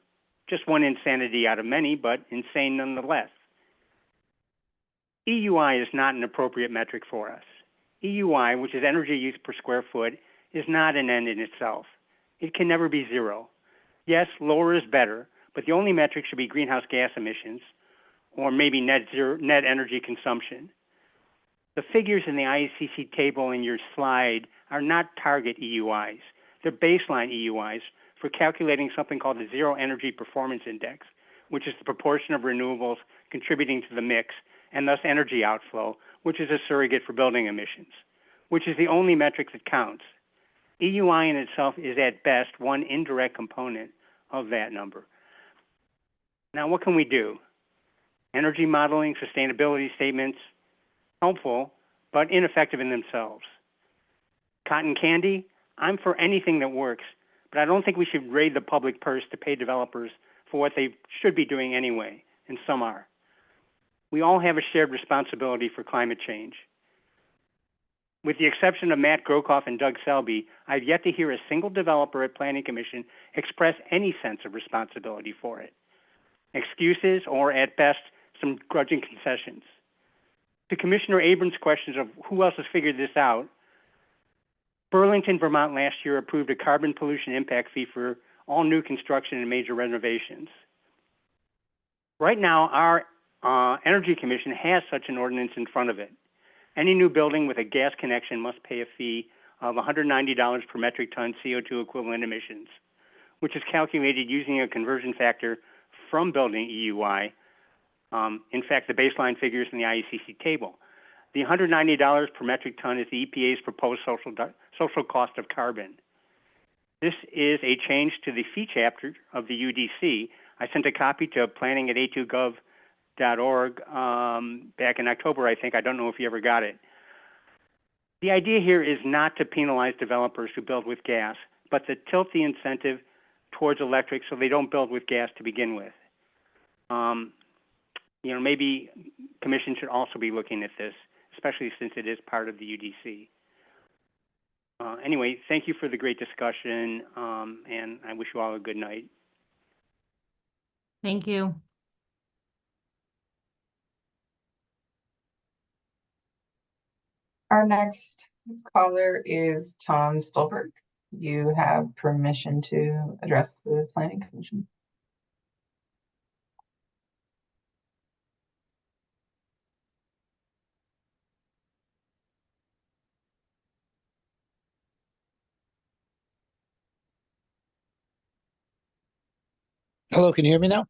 Just one insanity out of many, but insane nonetheless. EUI is not an appropriate metric for us. EUI, which is energy use per square foot, is not an end in itself. It can never be zero. Yes, lower is better, but the only metric should be greenhouse gas emissions, or maybe net energy consumption. The figures in the IECC table in your slide are not target EUIs. They're baseline EUIs for calculating something called the Zero Energy Performance Index, which is the proportion of renewables contributing to the mix, and thus energy outflow, which is a surrogate for building emissions, which is the only metric that counts. EUI in itself is at best one indirect component of that number. Now, what can we do? Energy modeling, sustainability statements, helpful, but ineffective in themselves. Cotton candy, I'm for anything that works, but I don't think we should raid the public purse to pay developers for what they should be doing anyway, and some are. We all have a shared responsibility for climate change. With the exception of Matt Grokoff and Doug Selby, I've yet to hear a single developer at Planning Commission express any sense of responsibility for it. Excuses, or at best, some grudging concessions. To Commissioner Abrams' questions of who else has figured this out, Burlington, Vermont last year approved a carbon pollution impact fee for all new construction and major renovations. Right now, our Energy Commission has such an ordinance in front of it. Any new building with a gas connection must pay a fee of $190 per metric ton CO2 equivalent emissions, which is calculated using a conversion factor from building EUI. In fact, the baseline figures in the IECC table. The $190 per metric ton is the EPA's proposed social cost of carbon. This is a change to the fee chapter of the UDC. I sent a copy to planning@a2gov.org back in October, I think. I don't know if you ever got it. The idea here is not to penalize developers who build with gas, but to tilt the incentive towards electric so they don't build with gas to begin with. Maybe Commission should also be looking at this, especially since it is part of the UDC. Anyway, thank you for the great discussion, and I wish you all a good night. Thank you. Our next caller is Tom Stolberg. You have permission to address the Planning Commission. Hello, can you hear me now?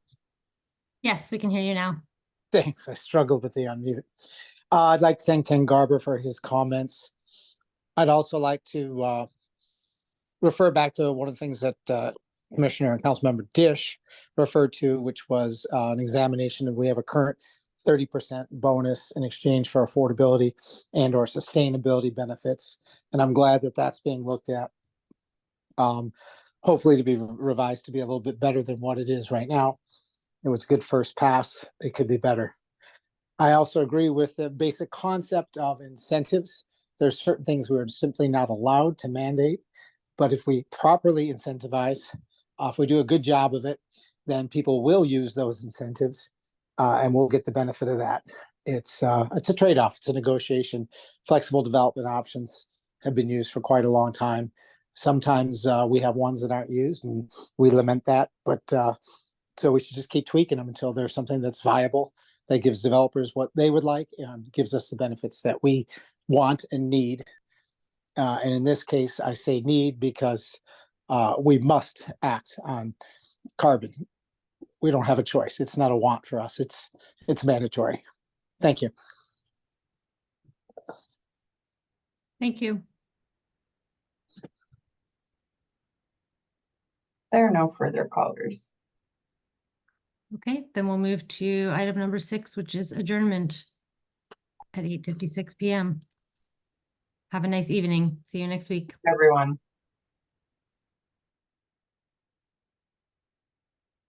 Yes, we can hear you now. Thanks. I struggled with the unmute. I'd like to thank Ken Garber for his comments. I'd also like to refer back to one of the things that Commissioner and Councilmember Dish referred to, which was an examination of we have a current 30% bonus in exchange for affordability and or sustainability benefits. And I'm glad that that's being looked at. Hopefully to be revised to be a little bit better than what it is right now. It was a good first pass. It could be better. I also agree with the basic concept of incentives. There's certain things we're simply not allowed to mandate, but if we properly incentivize, if we do a good job of it, then people will use those incentives and we'll get the benefit of that. It's a trade-off. It's a negotiation. Flexible development options have been used for quite a long time. Sometimes we have ones that aren't used and we lament that, but so we should just keep tweaking them until there's something that's viable, that gives developers what they would like and gives us the benefits that we want and need. And in this case, I say need because we must act on carbon. We don't have a choice. It's not a want for us. It's mandatory. Thank you. Thank you. There are no further callers. Okay, then we'll move to item number 6, which is adjournment at 8:56 p.m. Have a nice evening. See you next week. Everyone.